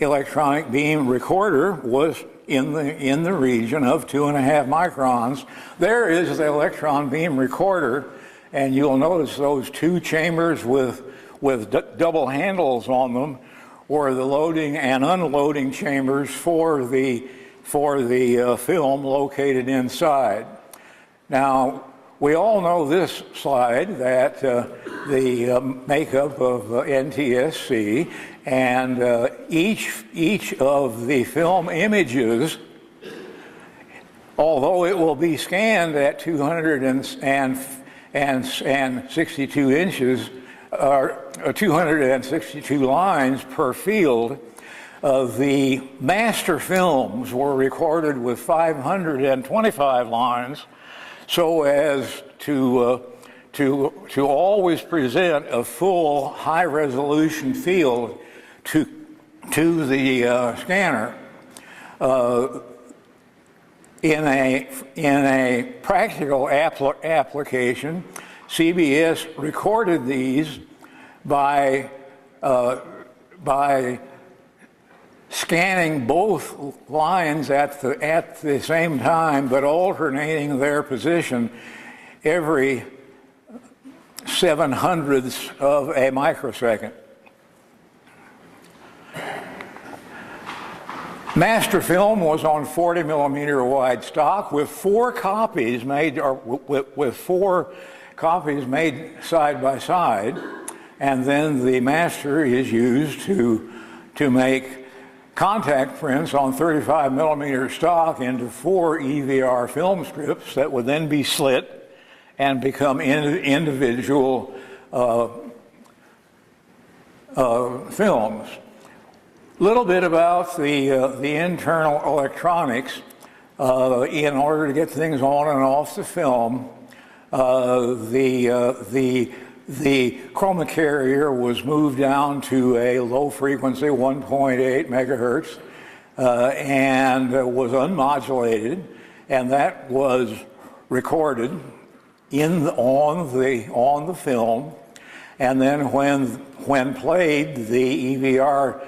electronic beam recorder was in the region of 2.5 microns. There is the electron beam recorder, and you'll notice those 2 chambers with double handles on them were the loading and unloading chambers for the film located inside. Now, we all know this slide, that the makeup of NTSC, and each of the film images, although it will be scanned at 262 inches, or 262 lines per field, the master films were recorded with 525 lines, so as to always present a full high-resolution field to the scanner. In a practical application, CBS recorded these by scanning both lines at the same time, but alternating their position every 7/100ths of a microsecond. Master film was on 40 millimeter wide stock with 4 copies made, or with 4 copies made side by side, and then the master is used to make contact prints on 35 millimeter stock into 4 EVR film strips that would then be slit and become individual films. A little bit about the internal electronics. In order to get things on and off the film, the chroma carrier was moved down to a low frequency, 1.8 megahertz, and was unmodulated, and that was recorded on the film. And then when played, the EVR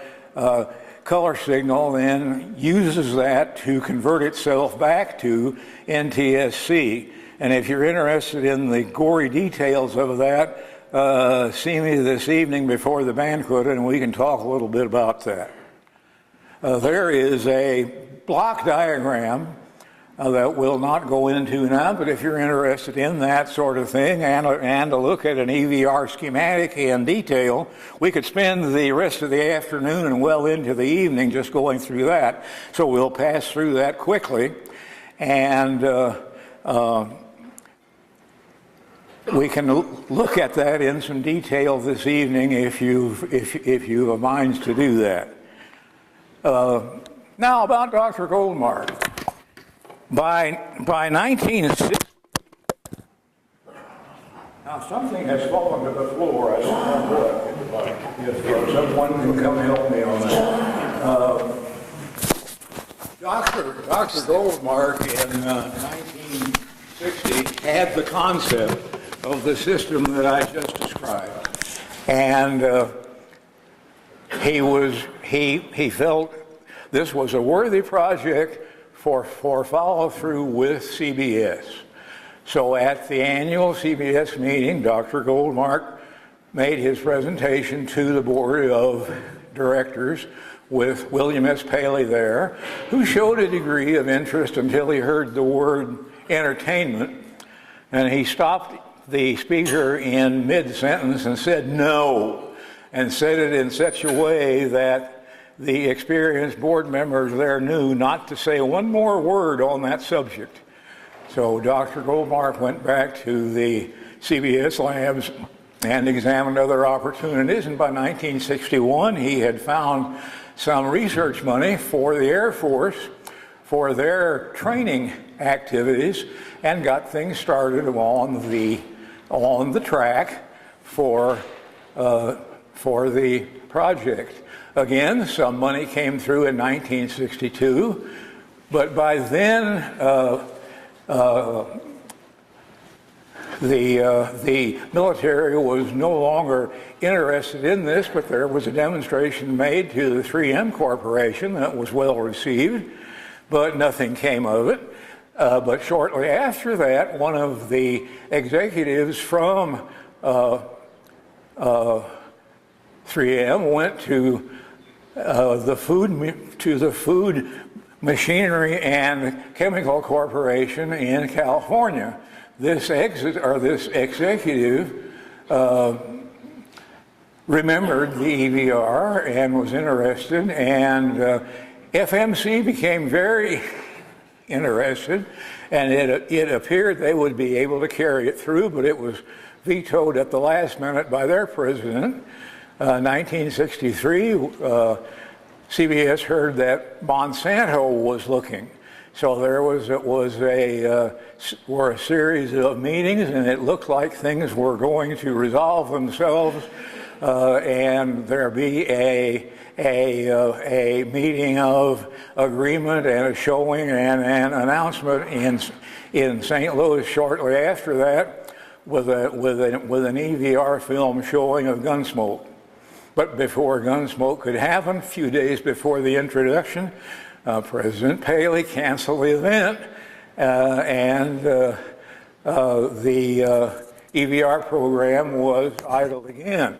color signal then uses that to convert itself back to NTSC. And if you're interested in the gory details of that, see me this evening before the banquet and we can talk a little bit about that. There is a block diagram that we'll not go into now, but if you're interested in that sort of thing and to look at an EVR schematic in detail, we could spend the rest of the afternoon and well into the evening just going through that. So we'll pass through that quickly, and we can look at that in some detail this evening if you have minds to do that. Now about Dr. Goldmark. By 1960, now something has fallen to the floor. I don't know what. If someone can come help me on that. Dr. Goldmark in 1960 had the concept of the system that I just described, and he felt this was a worthy project for follow-through with CBS. So at the annual CBS meeting, Dr. Goldmark made his presentation to the board of directors with William S. Paley there, who showed a degree of interest until he heard the word entertainment, and he stopped the speaker in mid-sentence and said no, and said it in such a way that the experienced board members there knew not to say one more word on that subject. So Dr. Goldmark went back to the CBS labs and examined other opportunities, and by 1961 he had found some research money for the Air Force for their training activities and got things started on the track for the project. Again, some money came through in 1962, but by then the military was no longer interested in this, but there was a demonstration made to the 3M Corporation that was well received, but nothing came of it. But shortly after that, one of the executives from 3M went to the Food Machinery and Chemical Corporation in California. This executive remembered the EVR and was interested, and FMC became very interested, and it appeared they would be able to carry it through, but it was vetoed at the last minute by their president. 1963, CBS heard that Monsanto was looking. So there were a series of meetings, and it looked like things were going to resolve themselves, and there be a meeting of agreement and a showing and an announcement in St. Louis shortly after that with an EVR film showing of Gunsmoke. But before Gunsmoke could happen, a few days before the introduction, President Paley canceled the event, and the EVR program was idled again.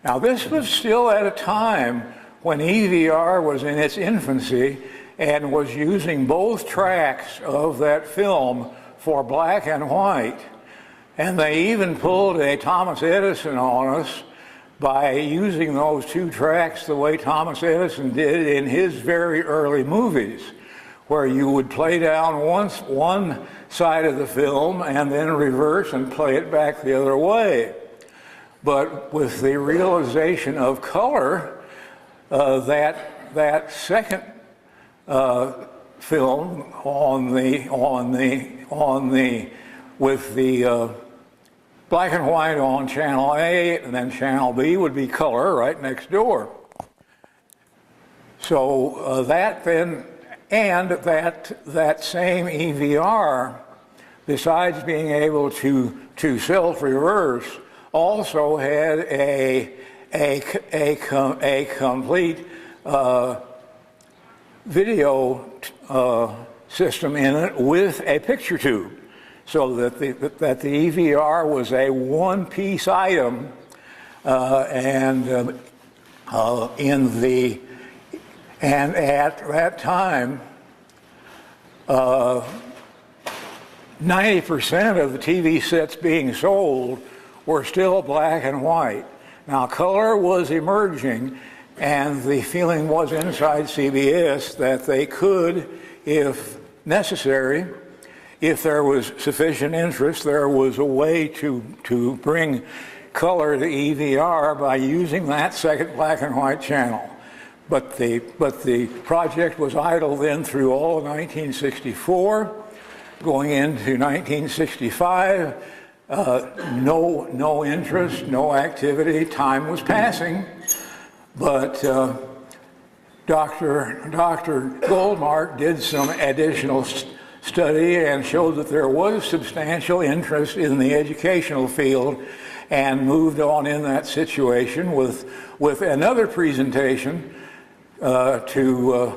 Now, this was still at a time when EVR was in its infancy and was using both tracks of that film for black and white. And they even pulled a Thomas Edison on us by using those two tracks the way Thomas Edison did in his very early movies, where you would play down one side of the film and then reverse and play it back the other way. But with the realization of color, that second film with the black and white on channel A, and then channel B would be color right next door. So that then, and that same EVR, besides being able to self-reverse, also had a complete video system in it with a picture tube, so that the EVR was a one-piece item, and at that time, 90% of the TV sets being sold were still black and white. Now, color was emerging, and the feeling was inside CBS that they could, if necessary, if there was sufficient interest, there was a way to bring color to EVR by using that second black and white channel. But the project was idle then through all of 1964, going into 1965. No interest, no activity. Time was passing, but Dr. Goldmark did some additional study and showed that there was substantial interest in the educational field, and moved on in that situation with another presentation to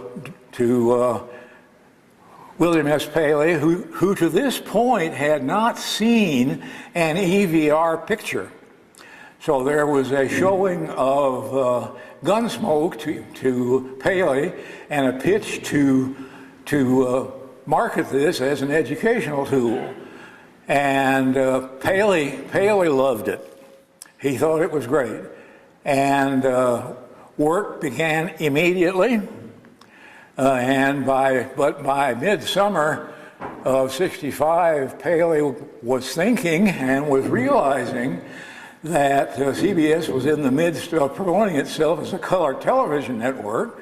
William S. Paley, who to this point had not seen an EVR picture. So there was a showing of Gunsmoke to Paley, and a pitch to market this as an educational tool. And Paley loved it. He thought it was great. And work began immediately. But by midsummer of '65, Paley was thinking and was realizing that CBS was in the midst of promoting itself as a color television network,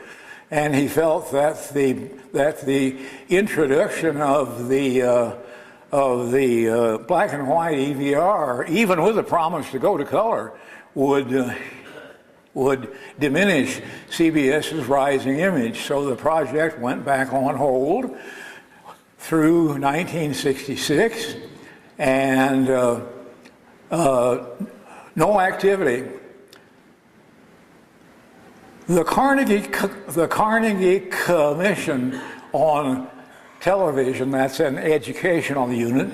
and he felt that the introduction of the black and white EVR, even with a promise to go to color, would diminish CBS's rising image. So the project went back on hold through 1966, and no activity. The Carnegie Commission on Television, that's an educational unit,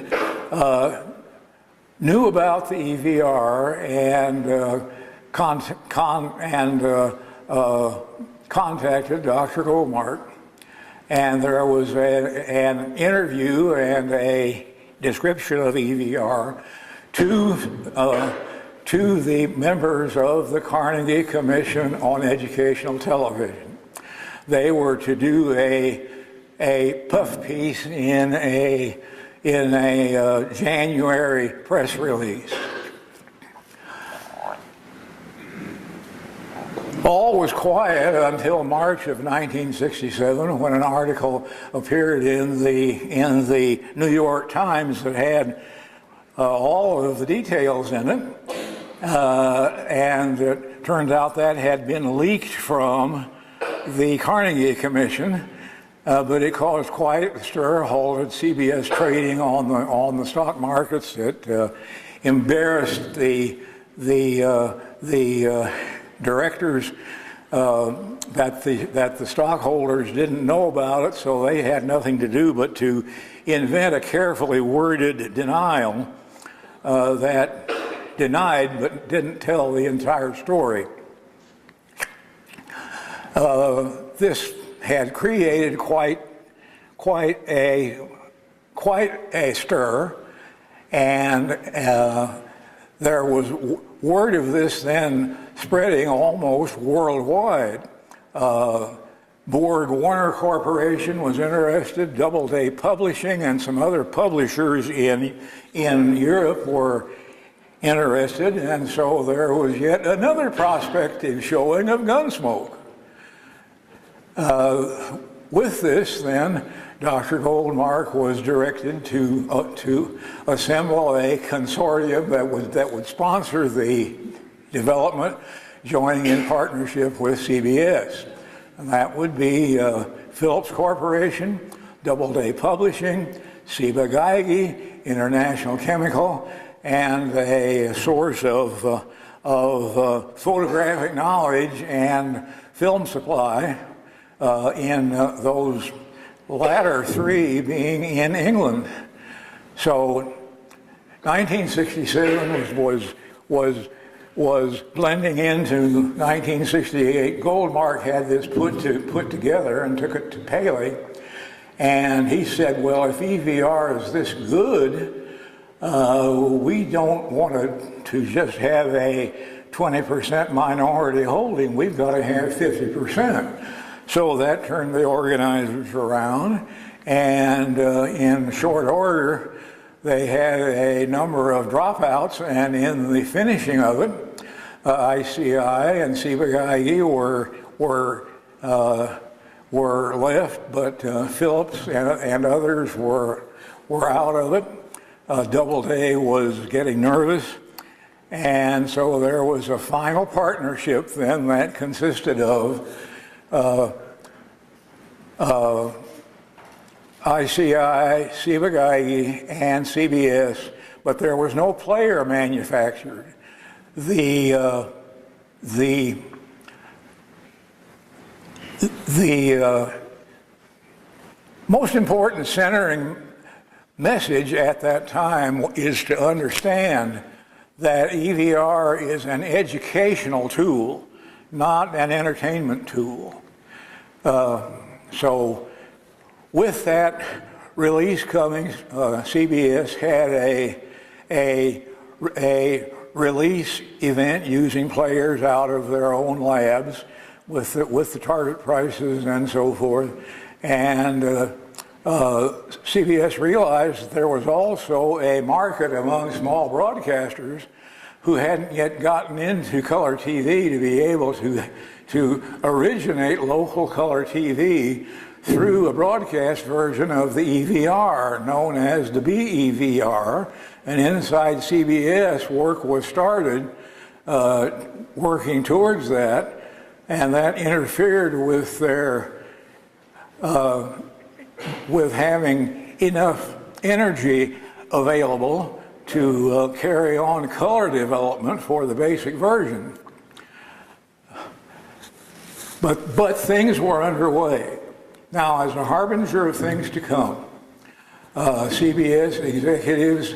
knew about the EVR and contacted Dr. Goldmark, and there was an interview and a description of EVR to the members of the Carnegie Commission on Educational Television. They were to do a puff piece in a January press release. All was quiet until March of 1967, when an article appeared in the New York Times that had all of the details in it, and it turned out that had been leaked from the Carnegie Commission, but it caused quite a stir, halted CBS trading on the stock markets. It embarrassed the directors that the stockholders didn't know about it, so they had nothing to do but to invent a carefully worded denial that denied but didn't tell the entire story. This had created quite a stir, and there was word of this then spreading almost worldwide. Borg Warner Corporation was interested, Doubleday Publishing and some other publishers in Europe were interested, and so there was yet another prospective showing of Gunsmoke. With this, then, Dr. Goldmark was directed to assemble a consortium that would sponsor the development, joining in partnership with CBS. And that would be Phillips Corporation, Doubleday Publishing, Ciba Geigy, International Chemical, and a source of photographic knowledge and film supply in those latter three being in England. So 1967 was blending into 1968. Goldmark had this put together and took it to Paley, and he said, well, if EVR is this good, we don't want to just have a 20% minority holding. We've got to have 50%. So that turned the organizers around, and in short order, they had a number of dropouts, and in the finishing of it, ICI and Ciba Geigy were left, but Phillips and others were out of it. Doubleday was getting nervous, and so there was a final partnership then that consisted of ICI, Ciba Geigy, and CBS, but there was no player manufactured. The most important centering message at that time is to understand that EVR is an educational tool, not an entertainment tool. So with that release coming, CBS had a release event using players out of their own labs with the target prices and so forth. And CBS realized that there was also a market among small broadcasters who hadn't yet gotten into color TV to be able to originate local color TV through a broadcast version of the EVR known as the BEVR. And inside CBS, work was started working towards that, and that interfered with their with having enough energy available to carry on color development for the basic version. But things were underway. Now, as a harbinger of things to come, CBS executives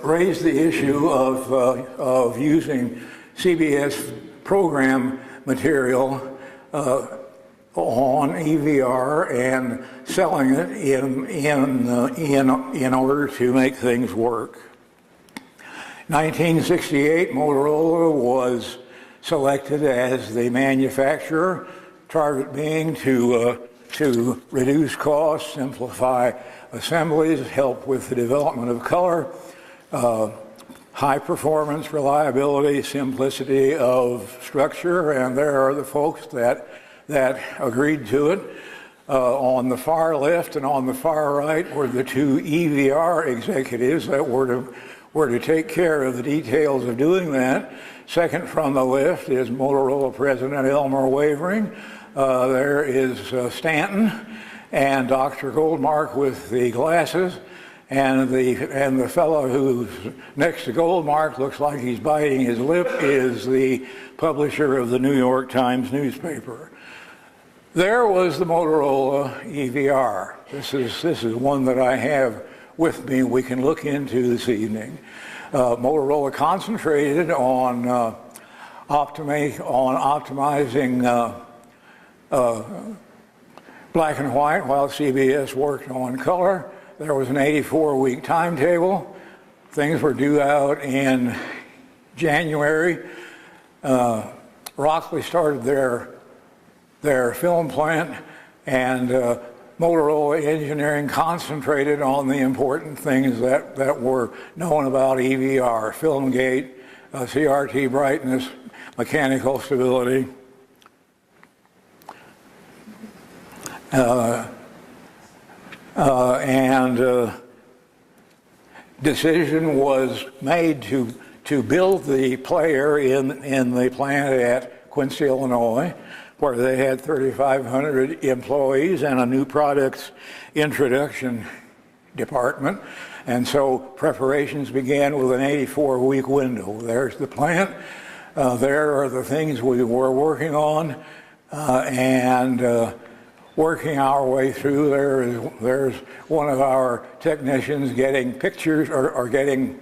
raised the issue of using CBS program material on EVR and selling it in order to make things work. 1968, Motorola was selected as the manufacturer, target being to reduce costs, simplify assemblies, help with the development of color, high performance, reliability, simplicity of structure, and there are the folks that agreed to it. On the far left and on the far right were the two EVR executives that were to take care of the details of doing that. Second from the left is Motorola President Elmer Wavering. There is Stanton and Dr. Goldmark with the glasses, and the fellow who's next to Goldmark looks like he's biting his lip is the publisher of the New York Times newspaper. There was the Motorola EVR. This is one that I have with me we can look into this evening. Motorola concentrated on optimizing black and white while CBS worked on color. There was an 84-week timetable. Things were due out in January. Rockley started their their film plant, and Motorola Engineering concentrated on the important things that were known about EVR: film gate, CRT brightness, mechanical stability. Decision was made to build the player in the plant at Quincy, Illinois, where they had 3,500 employees and a new products introduction department. And so preparations began with an 84-week window. There's the plant. There are the things we were working on, and working our way through. There's one of our technicians getting pictures or getting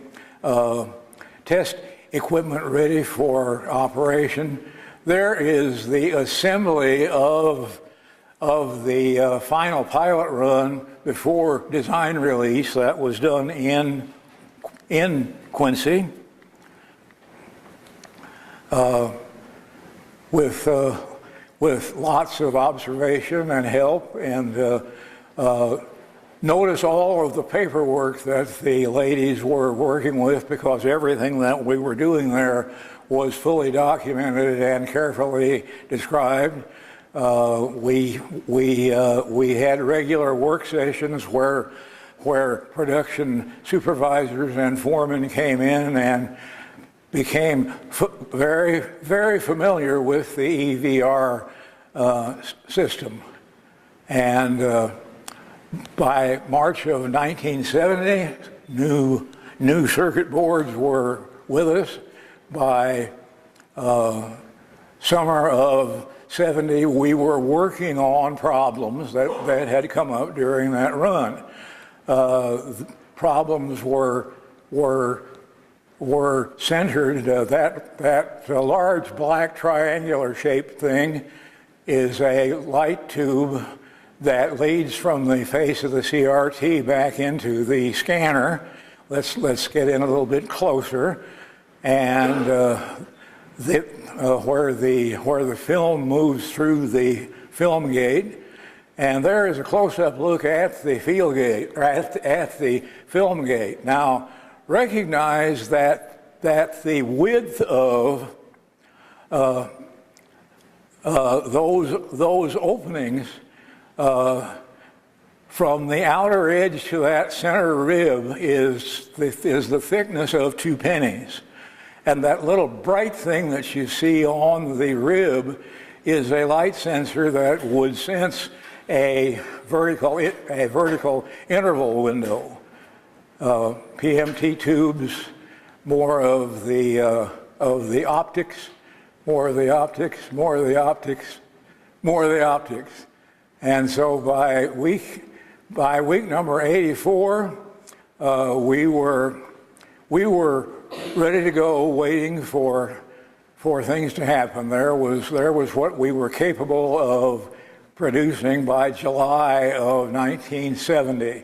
test equipment ready for operation. There is the assembly of the final pilot run before design release that was done in Quincy with lots of observation and help, and notice all of the paperwork that the ladies were working with, because everything that we were doing there was fully documented and carefully described. We had regular work sessions where production supervisors and foremen came in and became very, very familiar with the EVR system. And by March of 1970, new circuit boards were with us. By summer of 70, we were working on problems that had come up during that run. Problems were centered. That large black triangular shaped thing is a light tube that leads from the face of the CRT back into the scanner. Let's get in a little bit closer, and where the film moves through the film gate, and there is a close-up look at the field gate, or at the film gate. Now, recognize that the width of those openings from the outer edge to that center rib is the thickness of 2 pennies. And that little bright thing that you see on the rib is a light sensor that would sense a vertical interval window. PMT tubes, more of the optics, more of the optics, more of the optics, more of the optics. And so by week number 84, we were ready to go, waiting for things to happen. There was what we were capable of producing by July of 1970.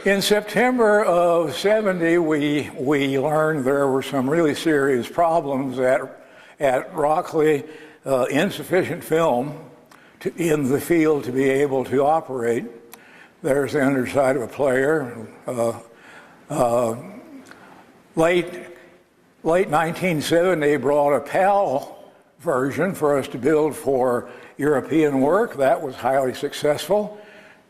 In September of 70, we learned there were some really serious problems at Rockley, insufficient film in the field to be able to operate. There's the underside of a player. Late 1970 brought a PAL version for us to build for European work. That was highly successful.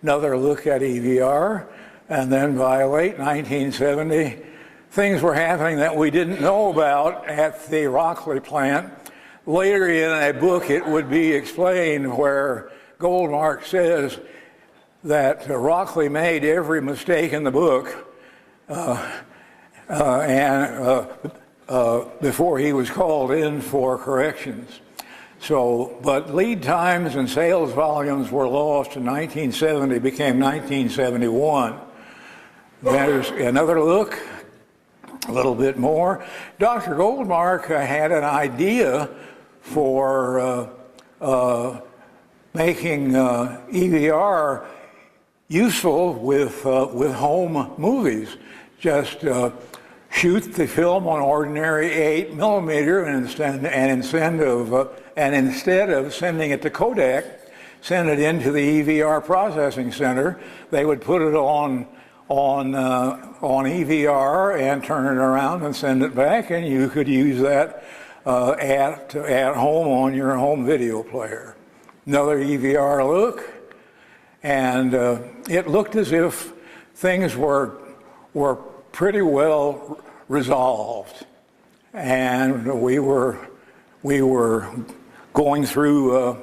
Another look at EVR. And then by late 1970, things were happening that we didn't know about at the Rockley plant. Later in a book, it would be explained where Goldmark says that Rockley made every mistake in the book before he was called in for corrections. But lead times and sales volumes were lost in 1970, became 1971. There's another look, a little bit more. Dr. Goldmark had an idea for making EVR useful with home movies. Just shoot the film on ordinary 8mm and instead of sending it to Kodak, send it into the EVR processing center. They would put it on EVR and turn it around and send it back, and you could use that at home on your home video player. Another EVR look, and it looked as if things were pretty well resolved, and we were going through.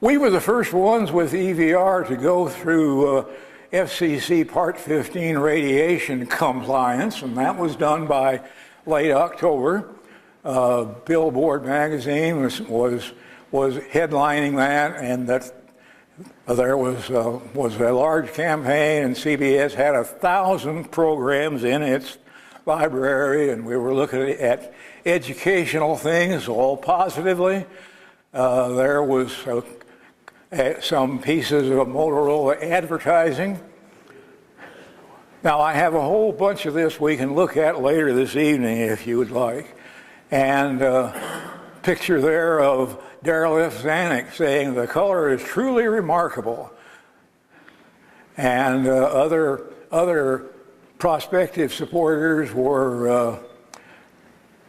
We were the first ones with EVR to go through FCC Part 15 radiation compliance, and that was done by late October. Billboard magazine was headlining that, and that there was a large campaign, and CBS had 1,000 programs in its library, and we were looking at educational things all positively. There was some pieces of Motorola advertising. Now, I have a whole bunch of this we can look at later this evening if you would like. And picture there of Darrell F. Zanuck saying the color is truly remarkable. And other prospective supporters were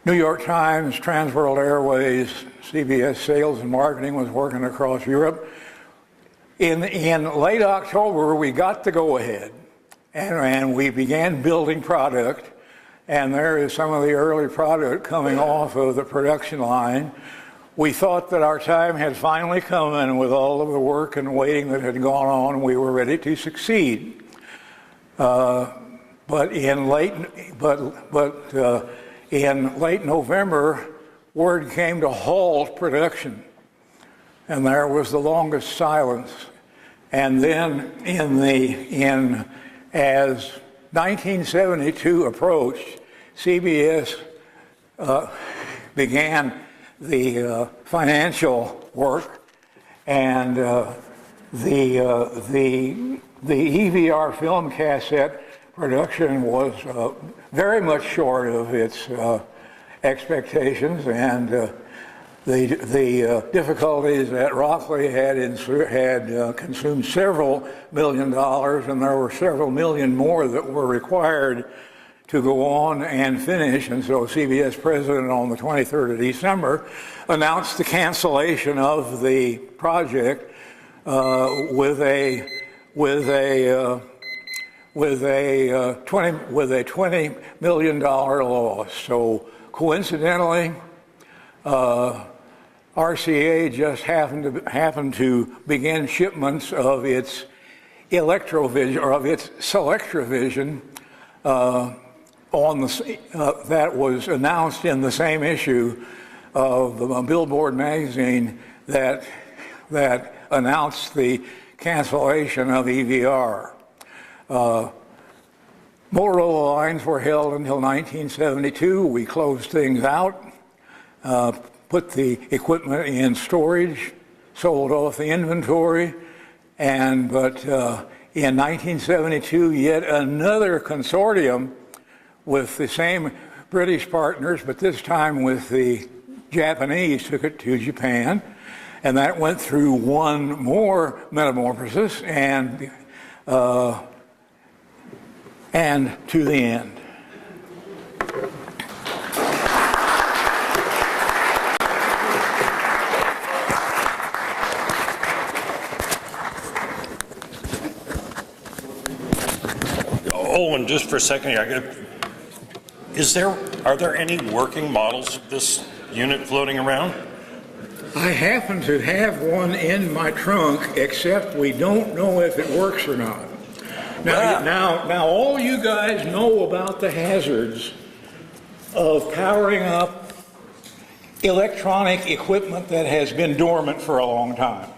New York Times, Trans World Airways, CBS Sales and Marketing was working across Europe. In late October, we got the go-ahead, and we began building product, and there is some of the early product coming off of the production line. We thought that our time had finally come, and with all of the work and waiting that had gone on, we were ready to succeed. But in late November, word came to halt production, and there was the longest silence. And then as 1972 approached, CBS began the financial work, and the EVR film cassette production was very much short of its expectations, and the difficulties at Rockley had consumed several $1 million, and there were several million more that were required to go on and finish. And so CBS president on the 23rd of December announced the cancellation of the project with a $20 million loss. So coincidentally, RCA just happened to begin shipments of its Electrovision, or of its Selectrovision, that was announced in the same issue of the Billboard magazine that announced the cancellation of EVR. Motorola lines were held until 1972. We closed things out, put the equipment in storage, sold off the inventory, but in 1972, yet another consortium with the same British partners, but this time with the Japanese, took it to Japan, and that went through one more metamorphosis and to the end. Oh, and just for a second, are there any working models of this unit floating around? I happen to have one in my trunk, except we don't know if it works or not. Now, all you guys know about the hazards of powering up electronic equipment that has been dormant for a long time.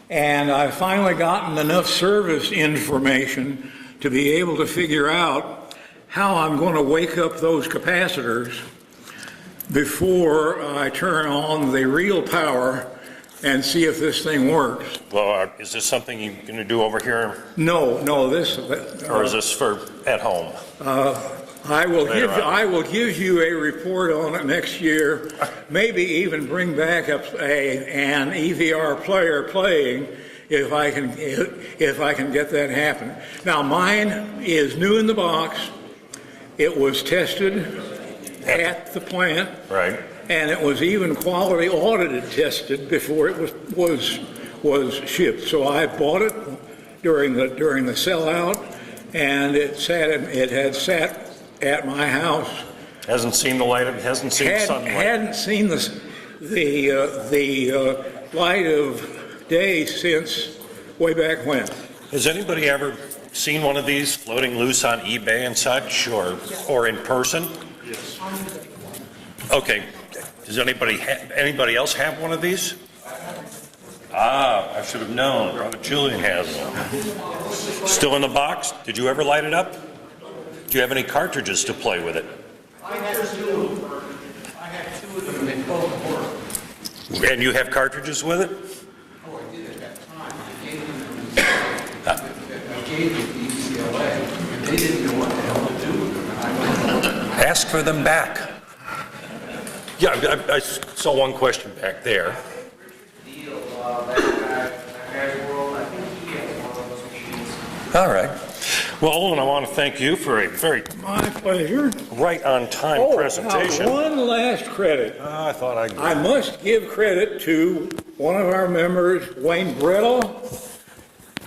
And I've finally gotten enough service information to be able to figure out how I'm going to wake up those capacitors before I turn on the real power and see if this thing works. Well, is this something you're going to do over here? No, or is this for at home? I will later on. I will give you a report on it next year. Maybe even bring back an EVR player playing if I can get that happen. Now mine is new in the box. It was tested at the plant, Right. and it was even quality audited tested before it was shipped. So I bought it during the sellout, and it had sat at my house. Hasn't seen the light. Hasn't seen sunlight. Hadn't seen the light of day since way back when. Has anybody ever seen one of these floating loose on eBay and such, or in person? Yes. Okay. Does anybody else have one of these? I should have known. Brother Julian has one. Still in the box? Did you ever light it up? Do you have any cartridges to play with it? I have two. I have two of them, and they both work. And you have cartridges with it? Oh, I did at that time. I gave them to UCLA, and they didn't know what the hell to do with them. And I Ask for them back. Yeah, I saw one question back there. deal that guy's world. I think he has one of those machines. All right. Well, Olin, I want to thank you for a very My pleasure. right on time presentation. Now one last credit. I thought I must give credit to one of our members, Wayne Brettle,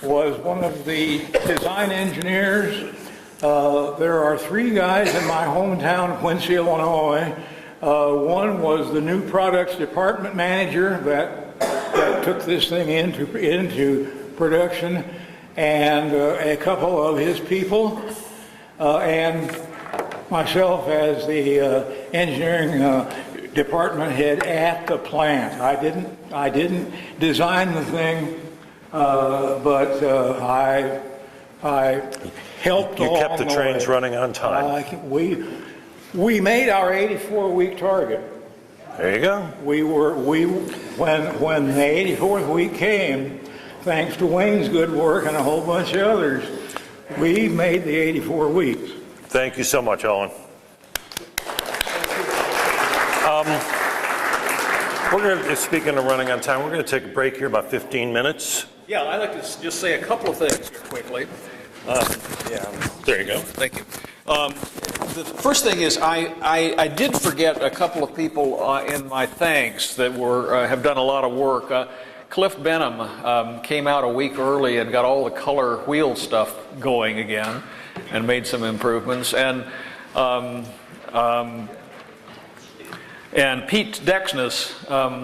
was one of the design engineers. There are three guys in my hometown, Quincy, Illinois. One was the new products department manager that took this thing into production, and a couple of his people, and myself as the engineering department head at the plant. I didn't design the thing, but I helped. You kept the trains running on time. We made our 84-week target. There you go. When the 84th week came, thanks to Wayne's good work and a whole bunch of others, we made the 84 weeks. Thank you so much, Owen. Speaking of running on time, we're going to take a break here, about 15 minutes. Yeah, I'd like to just say a couple of things here quickly. There you go. Thank you. The first thing is I did forget a couple of people in my thanks that have done a lot of work. Cliff Benham came out a week early and got all the color wheel stuff going again and made some improvements. And Pete Dexness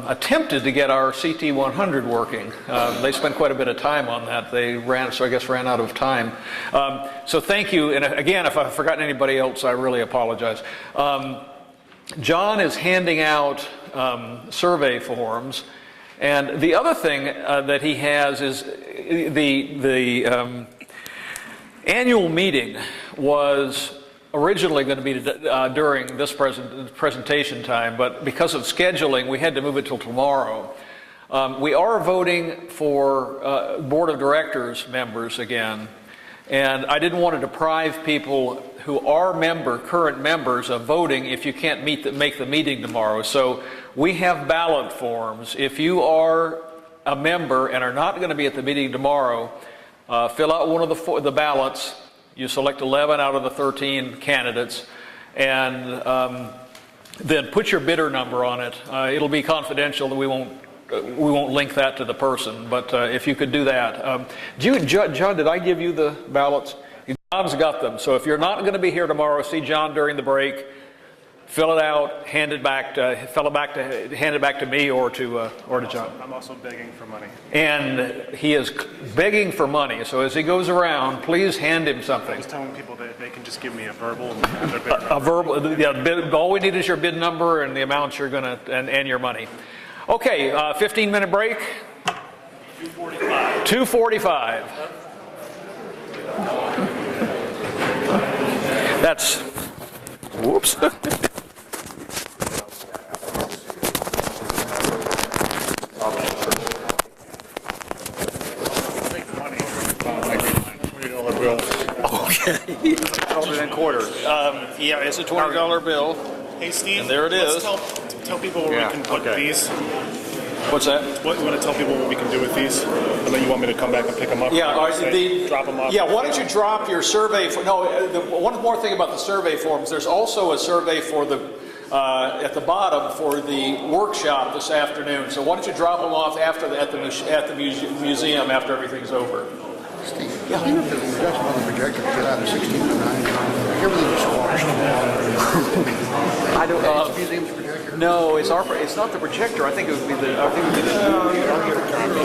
attempted to get our CT100 working. They spent quite a bit of time on that. They ran out of time. So thank you. And again, if I've forgotten anybody else, I really apologize. John is handing out survey forms. And the other thing that he has is the annual meeting was originally going to be during this presentation time, but because of scheduling, we had to move it till tomorrow. We are voting for Board of Directors members again, and I didn't want to deprive people who are current members of voting if you can't make the meeting tomorrow. So we have ballot forms. If you are a member and are not going to be at the meeting tomorrow, fill out one of the ballots. You select 11 out of the 13 candidates, and then put your bidder number on it. It'll be confidential. We won't link that to the person, but if you could do that. John, did I give you the ballots? John's got them. So if you're not going to be here tomorrow, see John during the break. Fill it out, hand it back to me or to John. I'm also begging for money. And he is begging for money. So as he goes around, please hand him something. I'm just telling people that they can just give me a verbal and have their bid number. A verbal, yeah. All we need is your bid number and the amount you're gonna and your money. Okay, 15-minute break. 2:45. 2:45. That's. Whoops. $20 bill. Okay. Hold it in quarters. Yeah, it's a $20 bill. Hey, Steve. And there it let's is. Tell people what Yeah, we can put okay. these. What's that? What, you want to tell people what we can do with these? And then you want me to come back and pick them up? Yeah, Drop them off? Yeah, why don't you drop your survey for, one more thing about the survey forms, there's also a survey for the, at the bottom for the workshop this afternoon, so why don't you drop them off after at the museum after everything's over? Yeah, even if the reduction on the projector to get out of 16 to 9, everything is squashed. I don't know. It's the museum's projector. No, it's not the projector. I think it would be the. I'll get a copy.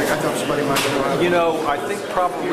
I thought somebody might have. I think probably